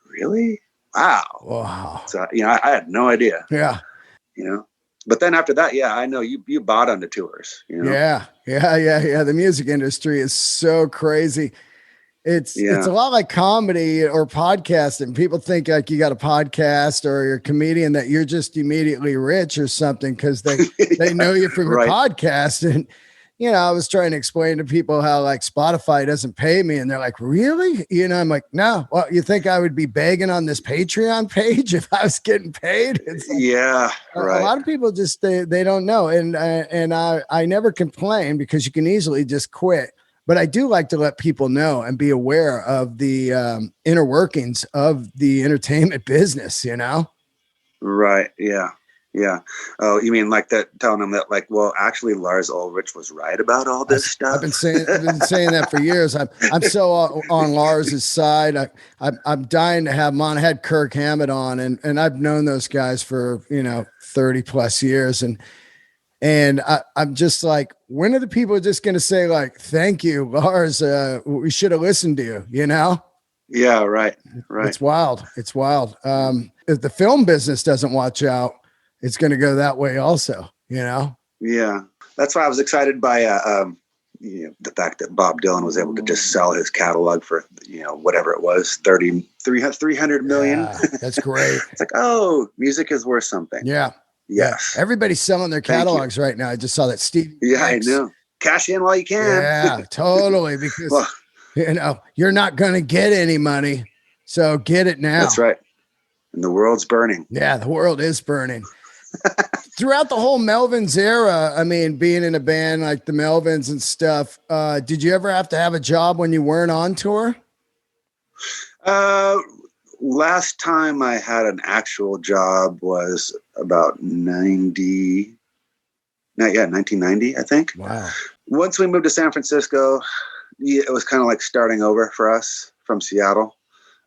really? Wow. So, I had no idea. Yeah. But then after that, yeah, I know you bought on the tours. Yeah. The music industry is so crazy. It's a lot like comedy or podcasting. People think like you got a podcast or you're a comedian that you're just immediately rich or something because they know you from your podcast. And I was trying to explain to people how like Spotify doesn't pay me, and they're like, really? I'm like, no. Well, you think I would be begging on this Patreon page if I was getting paid? It's like, right. A lot of people just they don't know, and I never complain because you can easily just quit. But I do like to let people know and be aware of the inner workings of the entertainment business. Right. Yeah. Yeah. Oh, you mean like that, telling them that like, well, actually Lars Ulrich was right about all this stuff. I've been saying that for years. I'm so on Lars's side. I'm dying to have him on. I had Kirk Hammett on, and I've known those guys for 30 plus years, and I'm just like, when are the people just going to say like, thank you, Lars? We should have listened to you. Yeah. Right. It's wild. It's wild. If the film business doesn't watch out, it's going to go that way also, Yeah. That's why I was excited by, the fact that Bob Dylan was able to just sell his catalog for, whatever it was, 300 million. Yeah, that's great. It's like, oh, music is worth something. Yeah. Yes. Yeah. Everybody's selling their catalogs right now. I just saw that Steve. Yeah, I know. Cash in while you can. Yeah, totally. Because, you're not going to get any money. So get it now. That's right. And the world's burning. Yeah, the world is burning. Throughout the whole Melvins era, I mean, being in a band like the Melvins and stuff, did you ever have to have a job when you weren't on tour? Last time I had an actual job was about 1990, I think. Wow. Once we moved to San Francisco, it was kind of like starting over for us from Seattle.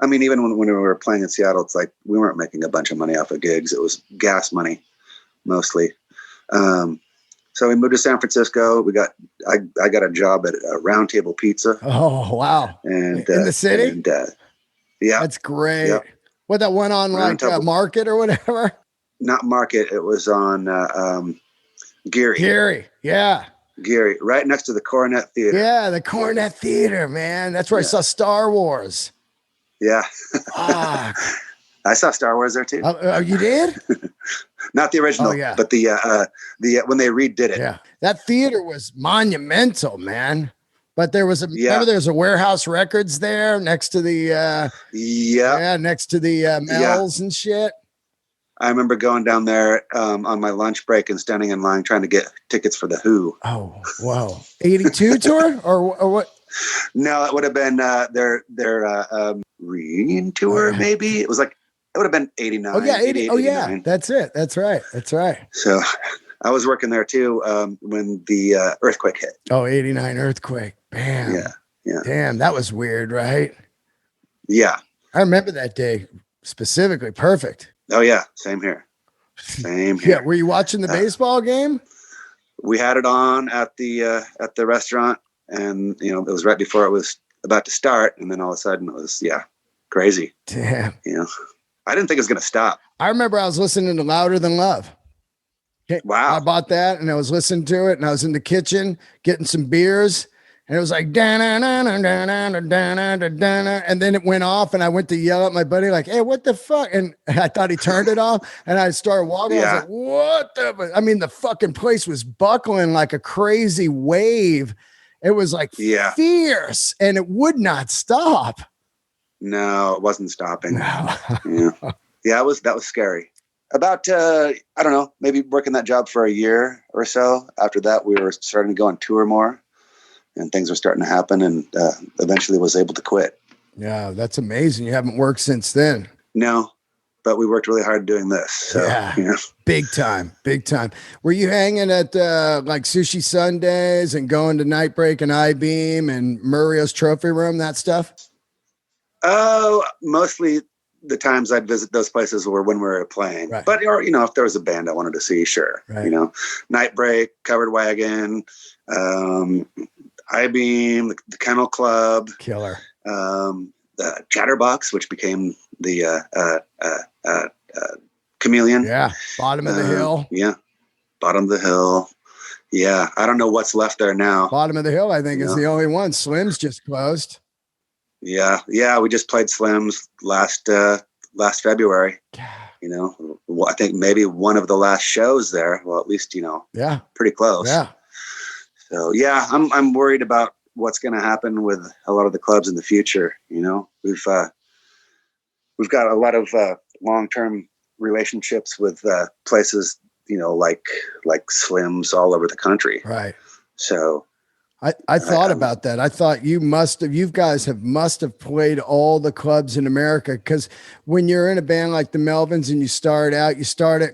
I mean, even when we were playing in Seattle, it's like we weren't making a bunch of money off of gigs. It was gas money mostly. So we moved to San Francisco. I got a job at Round Table Pizza. Oh, wow. And in the city? And, yeah. That's great. Yep. What, that went on like Market or whatever? Not Market. It was on Geary. Yeah. Geary, right next to the Coronet Theater. Yeah, the Coronet Theater, man. That's where I saw Star Wars. Yeah. Ah. I saw Star Wars there too. Oh, you did? Not the original, but the when they redid it. Yeah. That theater was monumental, man. But there was remember there was a Warehouse Records there next to the next to the Mel's and shit. I remember going down there on my lunch break and standing in line trying to get tickets for the Who. Oh, wow. 82 tour or what? No, it would have been their Green tour, maybe. It was like, it would have been 89. Oh yeah, 88, oh yeah, 89. that's it. That's right. That's right. So I was working there too when the earthquake hit. Oh, 89 earthquake. Bam. Yeah, yeah. Damn, that was weird, right? Yeah. I remember that day specifically. Perfect. Oh yeah, same here. Same here. Yeah, were you watching the baseball game? We had it on at the restaurant, and it was right before it was about to start, and then all of a sudden it was crazy. Damn. I didn't think it was going to stop. I remember I was listening to Louder Than Love. Okay. Wow. I bought that and I was listening to it, and I was in the kitchen getting some beers, and it was like, and then it went off, and I went to yell at my buddy, like, hey, what the fuck? And I thought he turned it off, and I started walking. I was like, what the? I mean, the fucking place was buckling like a crazy wave. It was like fierce, and it would not stop. No, it wasn't stopping. No. That was scary. About, I don't know, maybe working that job for a year or so. After that, we were starting to go on tour more, and things were starting to happen, and eventually was able to quit. Yeah, that's amazing. You haven't worked since then. No, but we worked really hard doing this. So, big time, big time. Were you hanging at like Sushi Sundays and going to Nightbreak and I-Beam and Murray's Trophy Room, that stuff? Oh, mostly the times I'd visit those places were when we were playing. Right. But, if there was a band I wanted to see, sure. Right. Nightbreak, Covered Wagon, I-Beam, the Kennel Club. Killer. Chatterbox, which became the Chameleon. Yeah. Bottom of the Hill. Yeah. Bottom of the Hill. Yeah. I don't know what's left there now. Bottom of the Hill, I think, is the only one. Slim's just closed. Yeah. Yeah. We just played Slim's last February. I think maybe one of the last shows there. Well, at least, pretty close. Yeah. So I'm worried about what's going to happen with a lot of the clubs in the future. We've got a lot of long-term relationships with places, like Slim's all over the country. Right. So I thought about that. I thought you guys must have played all the clubs in America, because when you're in a band like the Melvins and you start at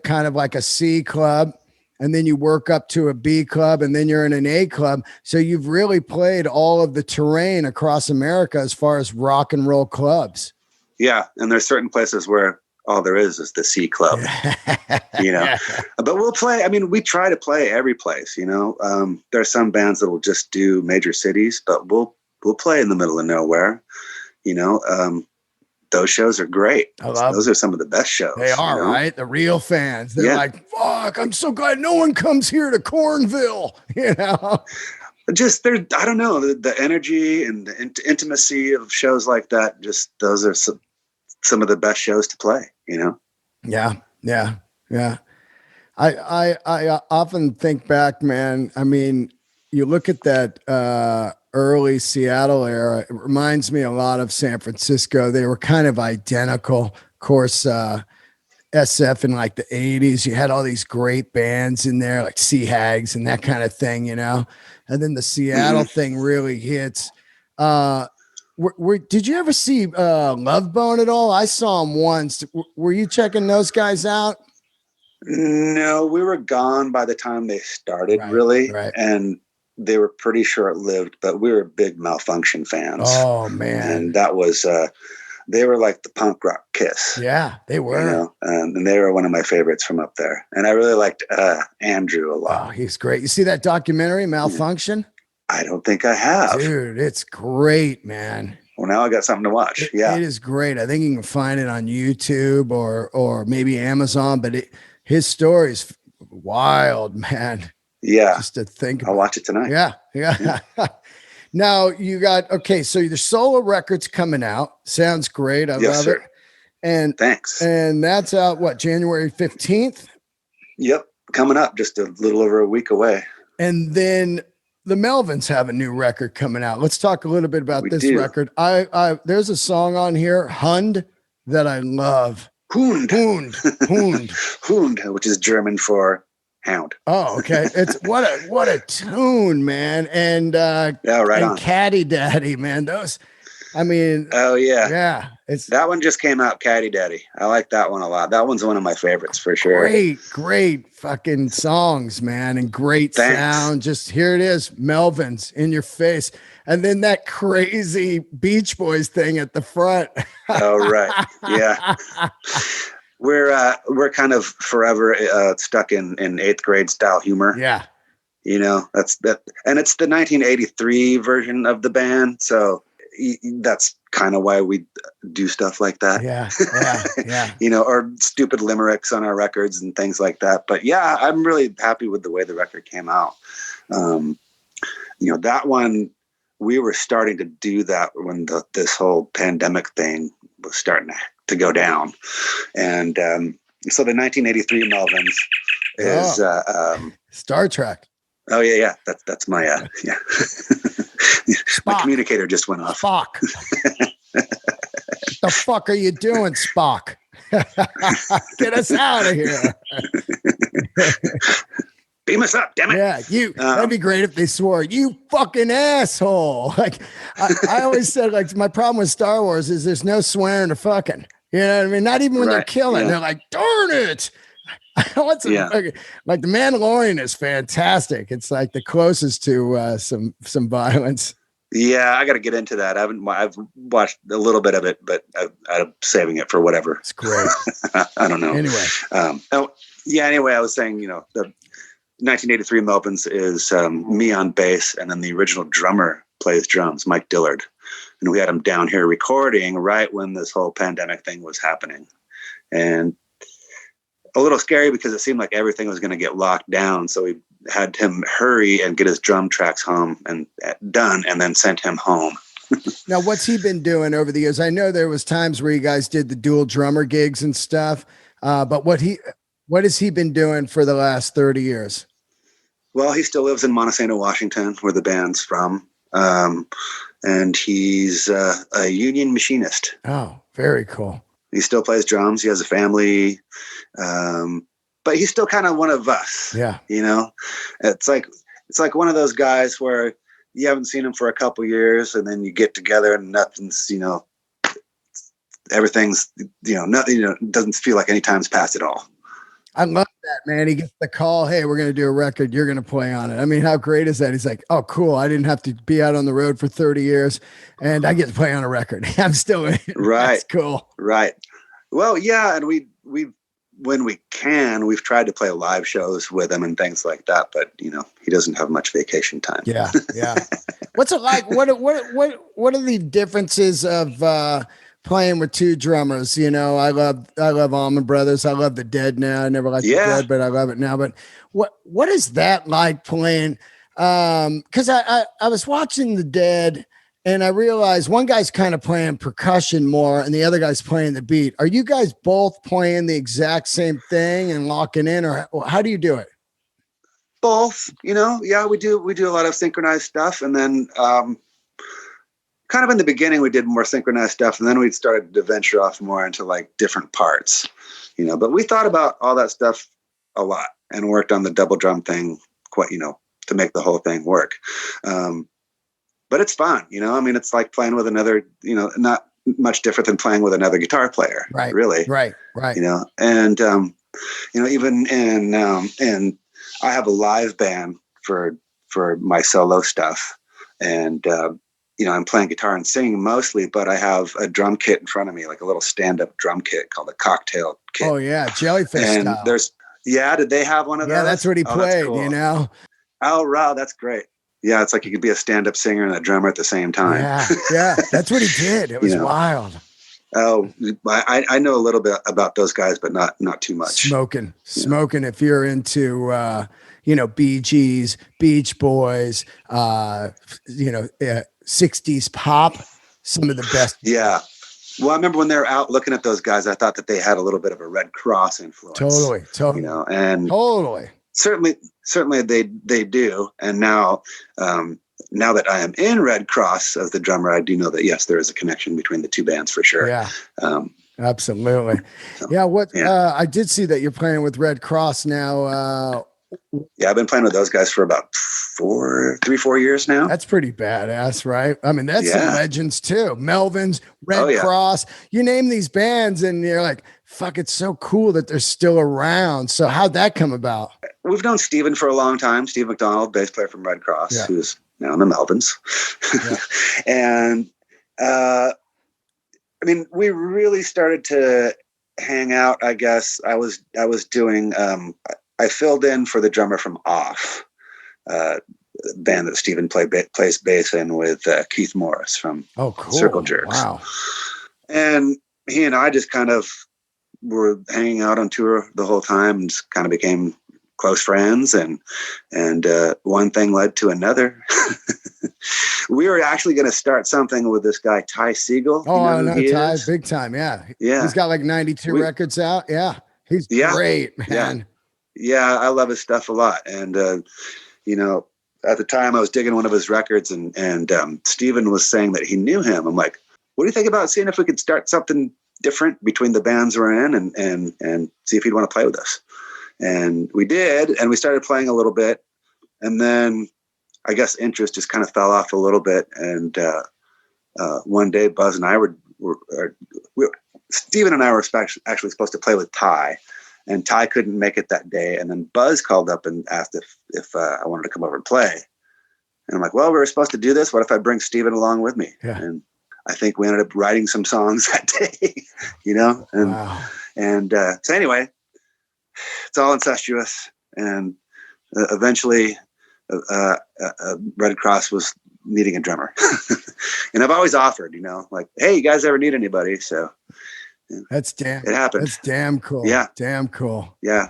kind of like a C club, and then you work up to a B club, and then you're in an A club. So you've really played all of the terrain across America as far as rock and roll clubs. Yeah. And there's certain places where all there is the C club, but we'll play. I mean, we try to play every place, there are some bands that will just do major cities, but we'll play in the middle of nowhere, those shows are great. Those are some of the best shows. They are, right? The real fans. They're like, fuck, I'm so glad no one comes here to Cornville, Just I don't know, the energy and the intimacy of shows like that. Just those are some of the best shows to play, Yeah. I often think back, man. I mean, you look at that early Seattle era, it reminds me a lot of San Francisco. They were kind of identical. Of course, SF in like the 80s, you had all these great bands in there, like Sea Hags and that kind of thing, and then the Seattle thing really hits. Did you ever see Love Bone at all? I saw them once. Were you checking those guys out? No, we were gone by the time they started, really. Right. And they were pretty short-lived, but we were big Malfunction fans. Oh, man. And that was, they were like the punk rock Kiss. Yeah, they were. And they were one of my favorites from up there. And I really liked Andrew a lot. Oh, he's great. You see that documentary, Malfunction? I don't think I have. Dude, it's great, man. Well, now I got something to watch. It is great. I think you can find it on YouTube or maybe Amazon, but his story's wild, man. Yeah. Just to think I'll watch it tonight. Yeah. Now you got, so the solo record's coming out. Sounds great. I love it. And thanks. And that's out, January 15th? Yep. Coming up just a little over a week away. And then the Melvins have a new record coming out. Let's talk a little bit about this record. There's a song on here, Hund, that I love. Hund, Hund, which is German for hound. Oh, okay. It's what a tune, man. And right on. Caddy Daddy, man. I mean, oh yeah. yeah, it's That one just came out, Caddy Daddy. I like that one a lot. That one's one of my favorites for sure. great fucking songs, man, and great Thanks. sound. Just here it is, Melvins in your face. And then that crazy Beach Boys thing at the front. Oh, right. Yeah. We're kind of forever stuck in 8th grade style humor. Yeah. You know, that's that. And it's the 1983 version of the band. So that's kind of why we do stuff like that. Yeah. You know, or stupid limericks on our records and things like that. But yeah, I'm really happy with the way the record came out. You know, that one, we were starting to do that when this whole pandemic thing was starting to go down. And so the 1983 Melvins is Star Trek. Oh yeah. That's my yeah. My communicator just went off. Spock. What the fuck are you doing, Spock? Get us out of here. Beam us up, damn it. Yeah, that'd be great if they swore, you fucking asshole. Like I always said, like, my problem with Star Wars is there's no swearing or fucking. You know what I mean? Not even when they're killing. They're like, darn it. Like the Mandalorian is fantastic. It's like the closest to some violence. Yeah, I got to get into that. I've watched a little bit of it, but I'm saving it for whatever. It's great. I don't know. Anyway. Anyway, I was saying, you know, the 1983 Melvins is me on bass, and then the original drummer plays drums, Mike Dillard. And we had him down here recording right when this whole pandemic thing was happening. And a little scary because it seemed like everything was going to get locked down. So we had him hurry and get his drum tracks home and done, and then sent him home. Now, what's he been doing over the years? I know there was times where you guys did the dual drummer gigs and stuff, but what has he been doing for the last 30 years? Well, he still lives in Montesano, Washington, where the band's from. And he's a union machinist. Oh, very cool. He still plays drums. He has a family. But he's still kind of one of us. Yeah. You know, it's like one of those guys where you haven't seen him for a couple years, and then you get together and nothing's, you know, everything's, you know, nothing, you know, doesn't feel like any time's passed at all. I love that, man. He gets the call, hey, we're going to do a record. You're going to play on it. I mean, how great is that? He's like, oh, cool. I didn't have to be out on the road for 30 years and I get to play on a record. I'm still in it. Right. That's cool. Right. Well, yeah. And we when we can, we've tried to play live shows with him and things like that, but you know, he doesn't have much vacation time. Yeah. Yeah. What's it like? What are the differences of, playing with two drummers? You know, I love Allman Brothers. I love the Dead now. I never liked the Dead, but I love it now. But what is that like playing? Cause I was watching the Dead and I realized one guy's kind of playing percussion more and the other guy's playing the beat. Are you guys both playing the exact same thing and locking in, or how do you do it? Both, you know, yeah, we do a lot of synchronized stuff. And then, kind of in the beginning, we did more synchronized stuff, and then we started to venture off more into like different parts, you know. But we thought about all that stuff a lot and worked on the double drum thing quite, you know, to make the whole thing work. But it's fun, you know. I mean, it's like playing with another, you know, not much different than playing with another guitar player, right? Really, right. You know, and you know, even in I have a live band for my solo stuff, and you know, I'm playing guitar and singing mostly, but I have a drum kit in front of me, like a little stand-up drum kit called a cocktail kit. Oh yeah, Jellyfish and style. Did they have one of those? Yeah, that's what he played, cool. You know? Oh, wow, that's great. Yeah, it's like you could be a stand-up singer and a drummer at the same time. Yeah, that's what he did. It was wild. Oh, I know a little bit about those guys, but not too much. Smoking. If you're into, you know, Bee Gees, Beach Boys, you know, 60s pop, some of the best. Yeah. Well, I remember when they were out looking at those guys, I thought that they had a little bit of a Red Cross influence. Totally. You know, and totally. Certainly they do. And now that I am in Red Cross as the drummer, I do know that, yes, there is a connection between the two bands for sure. Yeah. Absolutely. So, I did see that you're playing with Red Cross now. Yeah, I've been playing with those guys for about 4 years now. That's pretty badass, right? I mean, that's some legends too. Melvins, Red Cross, you name these bands and you're like, fuck, it's so cool that they're still around. So how'd that come about? We've known Steven for a long time. Steve McDonald, bass player from Red Cross, who's now in the Melvins. And I mean, we really started to hang out, I guess. I was doing, I filled in for the drummer from Off, band that Steven plays bass in with Keith Morris from Circle Jerks. Wow. And he and I just kind of were hanging out on tour the whole time and just kind of became close friends. And one thing led to another. We were actually going to start something with this guy, Ty Siegel. Oh, I know Ty, big time. Yeah. He's got like 92 records out. Yeah. He's great, man. Yeah, I love his stuff a lot. And, you know, at the time I was digging one of his records and Steven was saying that he knew him. I'm like, what do you think about seeing if we could start something different between the bands we're in and see if he'd want to play with us? And we did, and we started playing a little bit. And then I guess interest just kind of fell off a little bit. And one day Buzz and I were Steven and I were actually supposed to play with Ty. And Ty couldn't make it that day. And then Buzz called up and asked if I wanted to come over and play. And I'm like, well, we were supposed to do this. What if I bring Steven along with me? Yeah. And I think we ended up writing some songs that day, you know? And, so anyway, it's all incestuous. And eventually Red Cross was needing a drummer. And I've always offered, you know, like, hey, you guys ever need anybody? So it happened. That's damn cool. Yeah. Damn cool. Yeah.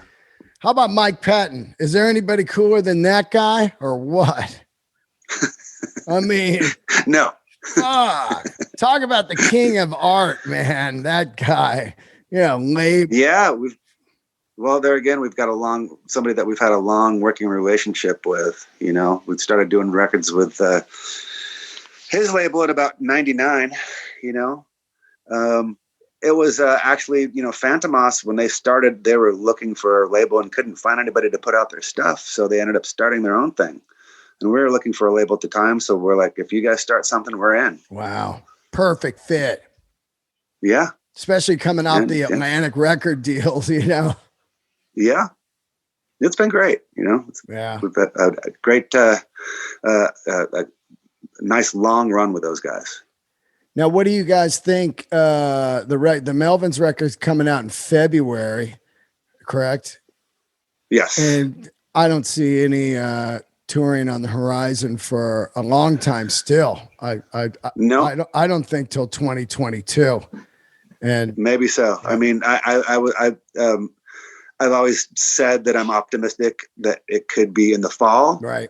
How about Mike Patton? Is there anybody cooler than that guy or what? I mean, no. Talk about the king of art, man. That guy. Yeah. Yeah. There again, we've got somebody that we've had a long working relationship with, you know. We started doing records with his label at about 99, you know. It was actually, you know, Phantomos, when they started, they were looking for a label and couldn't find anybody to put out their stuff. So they ended up starting their own thing. And we were looking for a label at the time. So we're like, if you guys start something, we're in. Wow. Perfect fit. Yeah. Especially coming off the Atlantic record deals, you know. Yeah. It's been great, you know. We've had a great, nice long run with those guys. Now, what do you guys think? The Melvins record's coming out in February, correct? Yes. And I don't see any touring on the horizon for a long time still. No. I don't think till 2022. And maybe so. I mean, I've always said that I'm optimistic that it could be in the fall. Right.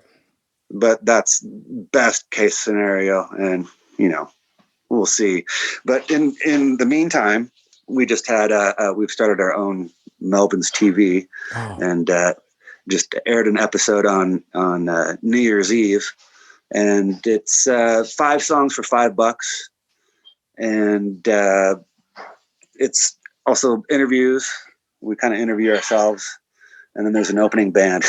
But that's best case scenario, and you know. We'll see. But in the meantime, we just had we've started our own Melvins TV and just aired an episode on New Year's Eve, and it's 5 songs for $5, and it's also interviews. We kind of interview ourselves, and then there's an opening band.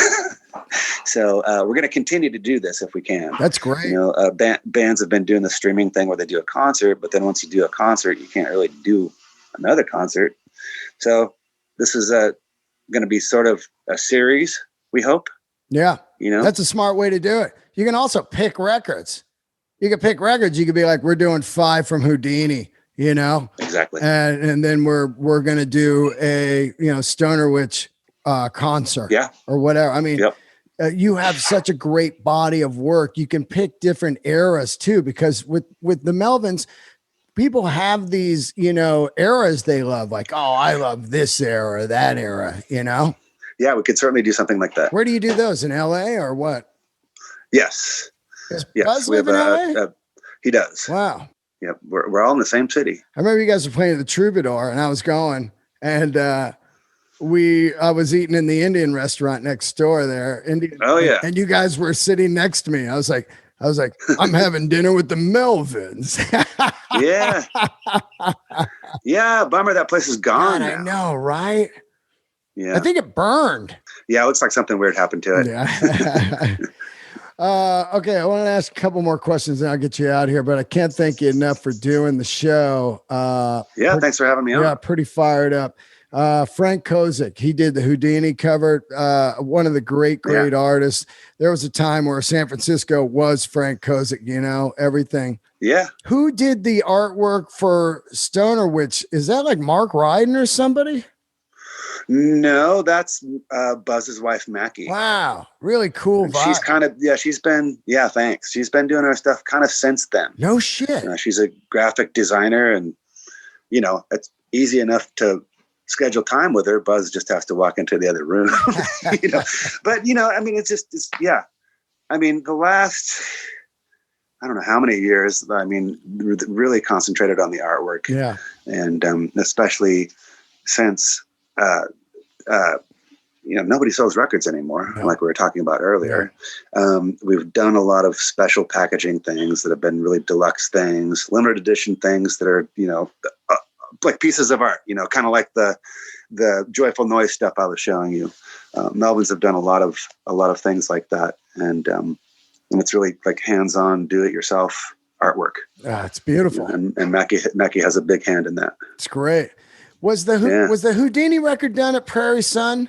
So we're going to continue to do this if we can. That's great. You know, bands have been doing the streaming thing where they do a concert, but then once you do a concert, you can't really do another concert. So this is going to be sort of a series, we hope. Yeah. You know, that's a smart way to do it. You can also pick records. You can pick records. You could be like, we're doing 5 from Houdini, you know? Exactly. And then we're going to do a, you know, Stoner Witch concert. Yeah. Or whatever. I mean, yep. You have such a great body of work. You can pick different eras too, because with the Melvins, people have these, you know, eras they love. Like, oh, I love this era, that era, you know? Yeah, we could certainly do something like that. Where do you do those? In LA or what? Yes. Does Buzz live in LA? He does. Wow. Yeah, we're all in the same city. I remember you guys were playing at the Troubadour and I was going, and I was eating in the Indian restaurant next door there. Oh yeah. And you guys were sitting next to me. I was like, I'm having dinner with the Melvins. Yeah. Yeah. Bummer that place is gone. God, I know, right? Yeah. I think it burned. Yeah, it looks like something weird happened to it. Yeah. Okay, I want to ask a couple more questions and I'll get you out here, but I can't thank you enough for doing the show. Yeah, thanks for having me on. Yeah, pretty fired up. Frank Kozik, he did the Houdini cover, one of the great artists. There was a time where San Francisco was Frank Kozik, you know, everything. Yeah. Who did the artwork for Stoner Witch? Is that like Mark Ryden or somebody? No, that's Buzz's wife, Mackie. Wow, really cool vibe. She's kind of, thanks. She's been doing her stuff kind of since then. No shit. She's a graphic designer, and, you know, it's easy enough to schedule time with her. Buzz just has to walk into the other room, you know. But, you know, I mean, I mean, the last, I don't know how many years, I mean, really concentrated on the artwork. Yeah. And especially since, you know, nobody sells records anymore, like we were talking about earlier. Yeah. We've done a lot of special packaging things that have been really deluxe things, limited edition things that are, you know, like pieces of art, you know, kind of like the Joyful Noise stuff I was showing you. Melvins have done a lot of things like that. And it's really like hands-on, do-it-yourself artwork. It's beautiful. And Mackie has a big hand in that. It's great. Was the Houdini record done at Prairie Sun?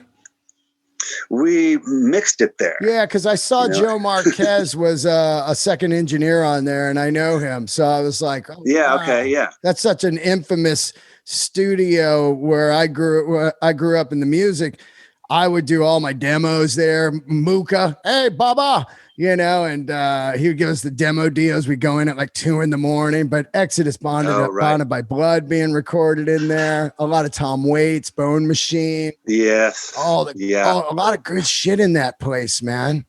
We mixed it there. Yeah, because I saw Joe Marquez was a second engineer on there, and I know him. So I was like, oh, yeah, wow. Okay, yeah. That's such an infamous studio where I grew up in the music. I would do all my demos there. Mooka, hey, Baba, you know, and he would give us the demo deals. We'd go in at like 2 a.m, but Exodus Bonded by Blood being recorded in there. A lot of Tom Waits, Bone Machine. Yes. A lot of good shit in that place, man.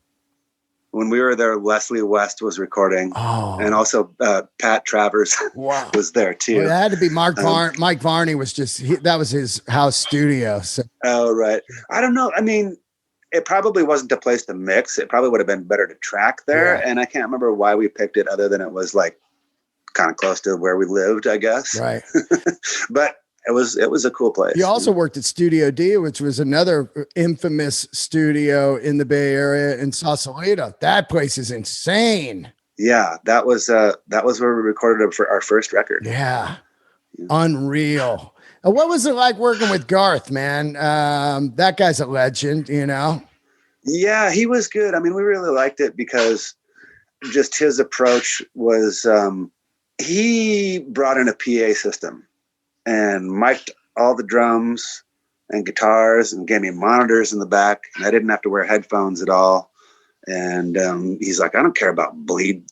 When we were there, Leslie West was recording, and also Pat Travers was there too. Well, it had to be Mike Varney was that was his house studio. So. Oh, right. I don't know. I mean, it probably wasn't a place to mix. It probably would have been better to track there. Yeah. And I can't remember why we picked it other than it was like kind of close to where we lived, I guess. Right. But it was a cool place. You also worked at Studio D, which was another infamous studio in the Bay Area in Sausalito. That place is insane. Yeah, that was where we recorded it for our first record. Yeah. Unreal. What was it like working with Garth, man? That guy's a legend, you know? Yeah, he was good. I mean, we really liked it because just his approach was, he brought in a PA system and mic'd all the drums and guitars and gave me monitors in the back. And I didn't have to wear headphones at all. And he's like, I don't care about bleed.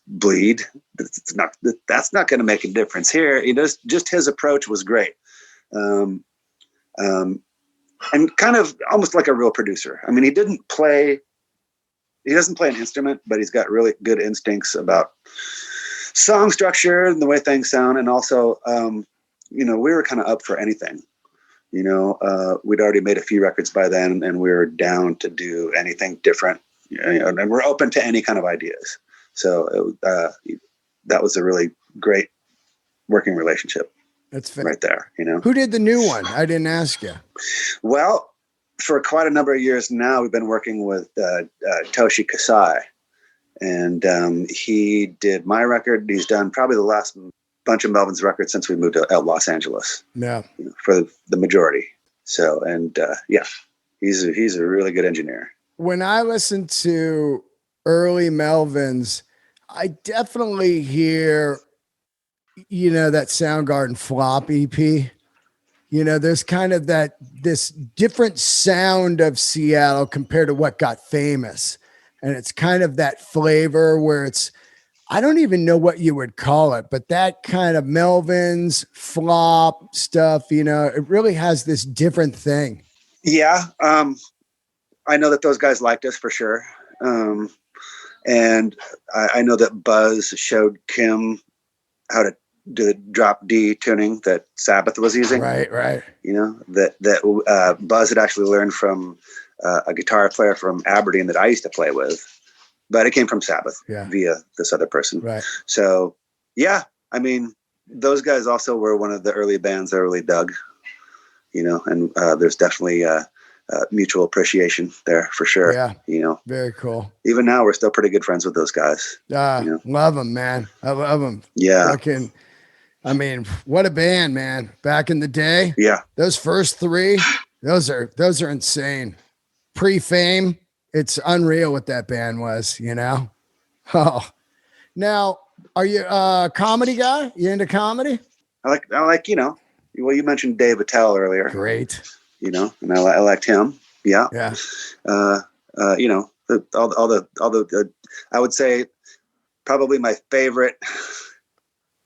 That's not going to make a difference here. Just his approach was great. And kind of almost like a real producer. I mean, he doesn't play an instrument, but he's got really good instincts about song structure and the way things sound. And also, you know, we were kind of up for anything, you know, we'd already made a few records by then and we were down to do anything different, you know, and we're open to any kind of ideas. So that was a really great working relationship. That's fair. Right there, you know. Who did the new one? I didn't ask you. Well, for quite a number of years now, we've been working with Toshi Kasai, and he did my record. He's done probably the last bunch of Melvins records since we moved to Los Angeles. Yeah, you know, for the majority. So, and he's a really good engineer. When I listen to early Melvins, I definitely hear, you know, that Soundgarden Flop EP. You know, there's kind of this different sound of Seattle compared to what got famous. And it's kind of that flavor where I don't even know what you would call it, but that kind of Melvins Flop stuff, you know, it really has this different thing. Yeah. I know that those guys liked us for sure. And I know that Buzz showed Kim how to do the drop D tuning that Sabbath was using. Right. You know, that Buzz had actually learned from a guitar player from Aberdeen that I used to play with, but it came from Sabbath via this other person. Right. So, yeah, I mean, those guys also were one of the early bands I really dug, you know, and there's definitely mutual appreciation there for sure. Yeah. You know, Very cool. even now we're still pretty good friends with those guys. You know? Love them, man. I love them. Yeah. Fucking, I mean, what a band, man. Back in the day. Yeah. Those first three, those are insane. Pre-fame, it's unreal what that band was, you know? Oh, now, are you a comedy guy? You into comedy? I like, you know, well, you mentioned Dave Attell earlier. Great. You know, and I liked him. Yeah. Yeah. You know, all the I would say probably my favorite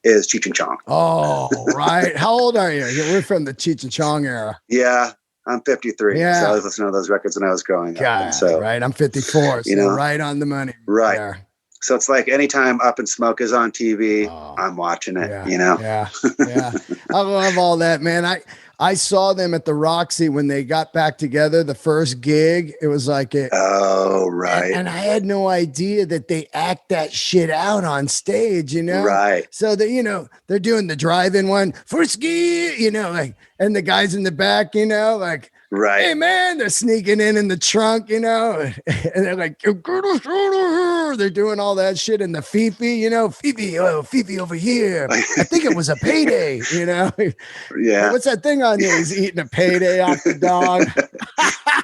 is Cheech and Chong. Oh, right. How old are you? We're from the Cheech and Chong era. Yeah. I'm 53. Yeah. So I was listening to those records when I was growing up. God, And so, right. I'm 54. So you know, right on the money. Right. There. So it's like anytime Up in Smoke is on TV, I'm watching it, yeah, you know? Yeah. Yeah. I love all that, man. I saw them at the Roxy when they got back together, the first gig. It was like it. Oh, right. And I had no idea that they act that shit out on stage, you know? Right. So that, you know, they're doing the drive-in one, Frisky, you know, like, and the guys in the back, you know, like, right. Hey man, they're sneaking in the trunk, you know, and they're like, they're doing all that shit in the Fifi, you know, Fifi over here. I think it was a payday, you know. Yeah. Hey, what's that thing on there? He's eating a payday off the dog.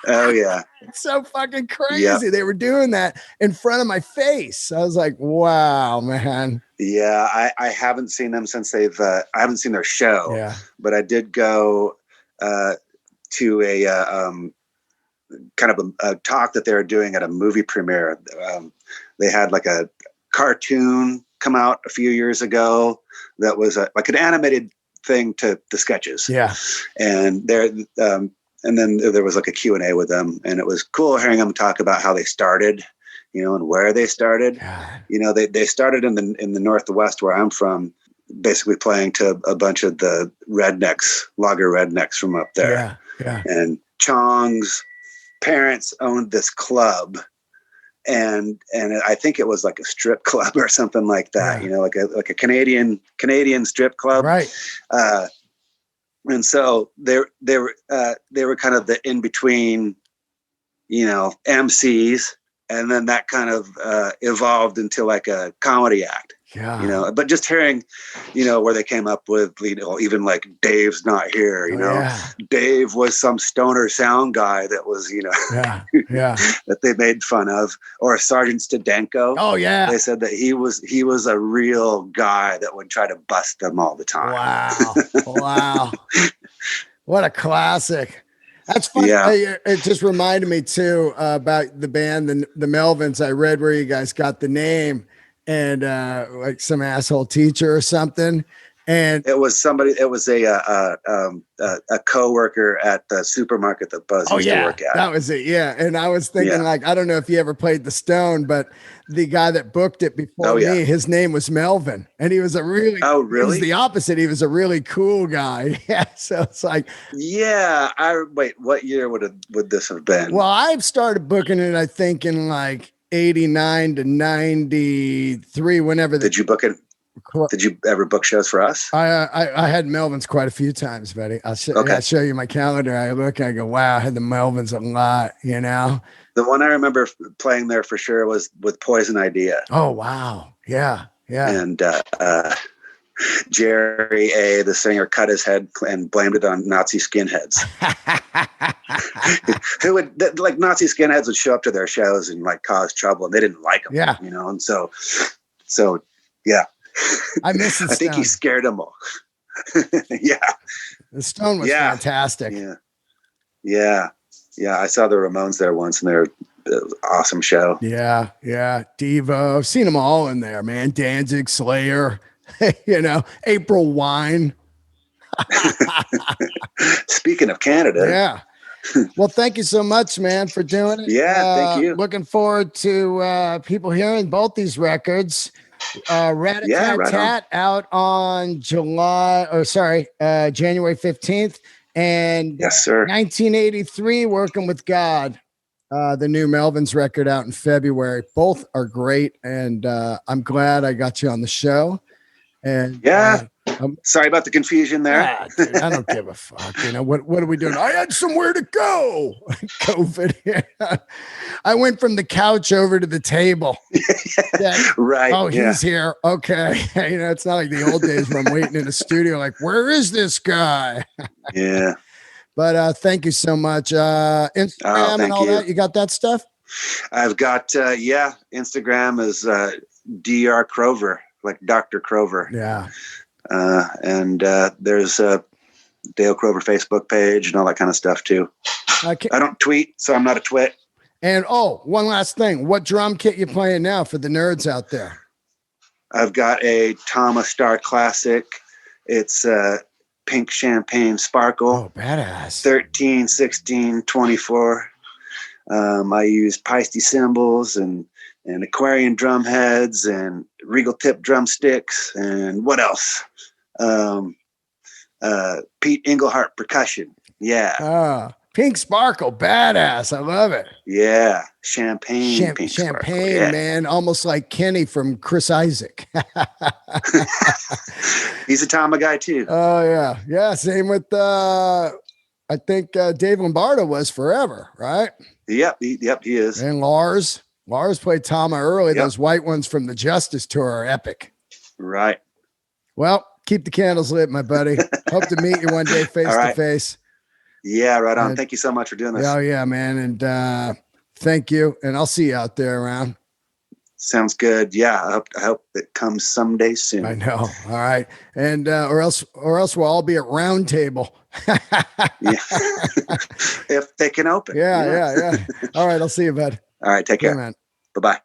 Oh yeah. It's so fucking crazy. Yep. They were doing that in front of my face. I was like, wow, man. Yeah, I haven't seen them since I haven't seen their show. Yeah. But I did go to a kind of a talk that they were doing at a movie premiere. They had like a cartoon come out a few years ago that was like an animated thing to the sketches. Yeah. And there, and then there was like a Q&A with them, and it was cool hearing them talk about how they started, you know, and where they started. God. You know, they started in the Northwest where I'm from, basically playing to a bunch of the lager rednecks from up there. Yeah. Yeah. And Chong's parents owned this club, and I think it was like a strip club or something like that. Yeah. You know, like a Canadian strip club. Right. And so they were kind of the in between, you know, MCs, and then that kind of evolved into like a comedy act. Yeah. You know, but just hearing, you know, where they came up with, you know, even like Dave's not here, you know, Dave was some stoner sound guy that was, you know, that they made fun of, or Sergeant Stadenko. Oh yeah. They said that he was a real guy that would try to bust them all the time. Wow. Wow. What a classic. That's funny. Yeah. It just reminded me too about the band, the Melvins. I read where you guys got the name, and like some asshole teacher or something. And it was a coworker at the supermarket that Buzz used to work at. That was it. Yeah. And I was thinking, like, I don't know if you ever played the Stone, but the guy that booked it before me, his name was Melvin, and he was a really, he was the opposite. He was a really cool guy. Yeah. So it's like, what year would this have been? Well, I started booking it, I think in like 89 to 93, whenever. Did you book it? Did you ever book shows for us? I had Melvins quite a few times, buddy. I'll show you my calendar. I look, I go, wow, I had the Melvins a lot, you know? The one I remember playing there for sure was with Poison Idea. Oh, wow. Yeah. Yeah. And Jerry A., the singer, cut his head and blamed it on Nazi skinheads. Who would, like, Nazi skinheads would show up to their shows and like cause trouble, and they didn't like them. Yeah. You know, and so yeah. I miss the Stone. I think he scared them all. Yeah. The Stone was fantastic. Yeah. I saw the Ramones there once, and they're an awesome show. Yeah. Devo. I've seen them all in there, man. Danzig, Slayer, you know, April Wine. Speaking of Canada. Yeah. Well, thank you so much, man, for doing it. Yeah, thank you. Looking forward to people hearing both these records. RAT A TAT TAT out on January 15th, and yes, sir. 1983, Working with God, the new Melvins record out in February. Both are great, and I'm glad I got you on the show. And Sorry about the confusion there. Dude, I don't give a fuck. You know, what are we doing? I had somewhere to go. COVID. I went from the couch over to the table. Right. Oh, he's here. Okay. You know, it's not like the old days where I'm waiting in a studio, like, where is this guy? Yeah. But thank you so much. Instagram and all that. You got that stuff? I've got, Instagram is Dr. Crover, like Dr. Crover. Yeah. And there's a Dale Crover Facebook page and all that kind of stuff too. I don't tweet, so I'm not a twit. And one last thing. What drum kit you playing now for the nerds out there? I've got a Tama Star Classic. It's pink champagne sparkle. Oh, badass. 13, 16, 24. I use Peisty cymbals and Aquarian drum heads and Regal tip drumsticks and what else? Pete Englehart percussion. Yeah. Pink sparkle, badass. I love it. Yeah. Champagne, yeah. Man. Almost like Kenny from Chris Isaac. He's a Tama guy too. Oh, yeah. Yeah. Same with, I think Dave Lombardo was forever, right? Yep. He is. And Lars played Tama early. Yep. Those white ones from the Justice Tour are epic. Right. Well, keep the candles lit, my buddy. Hope to meet you one day face to face. Yeah, right on. Thank you so much for doing this. Oh, yeah, man. And thank you. And I'll see you out there around. Sounds good. Yeah, I hope it comes someday soon. I know. All right. And or else we'll all be at round table. Yeah. If they can open. Yeah. All right. I'll see you, bud. All right. Take care. Man. Bye-bye.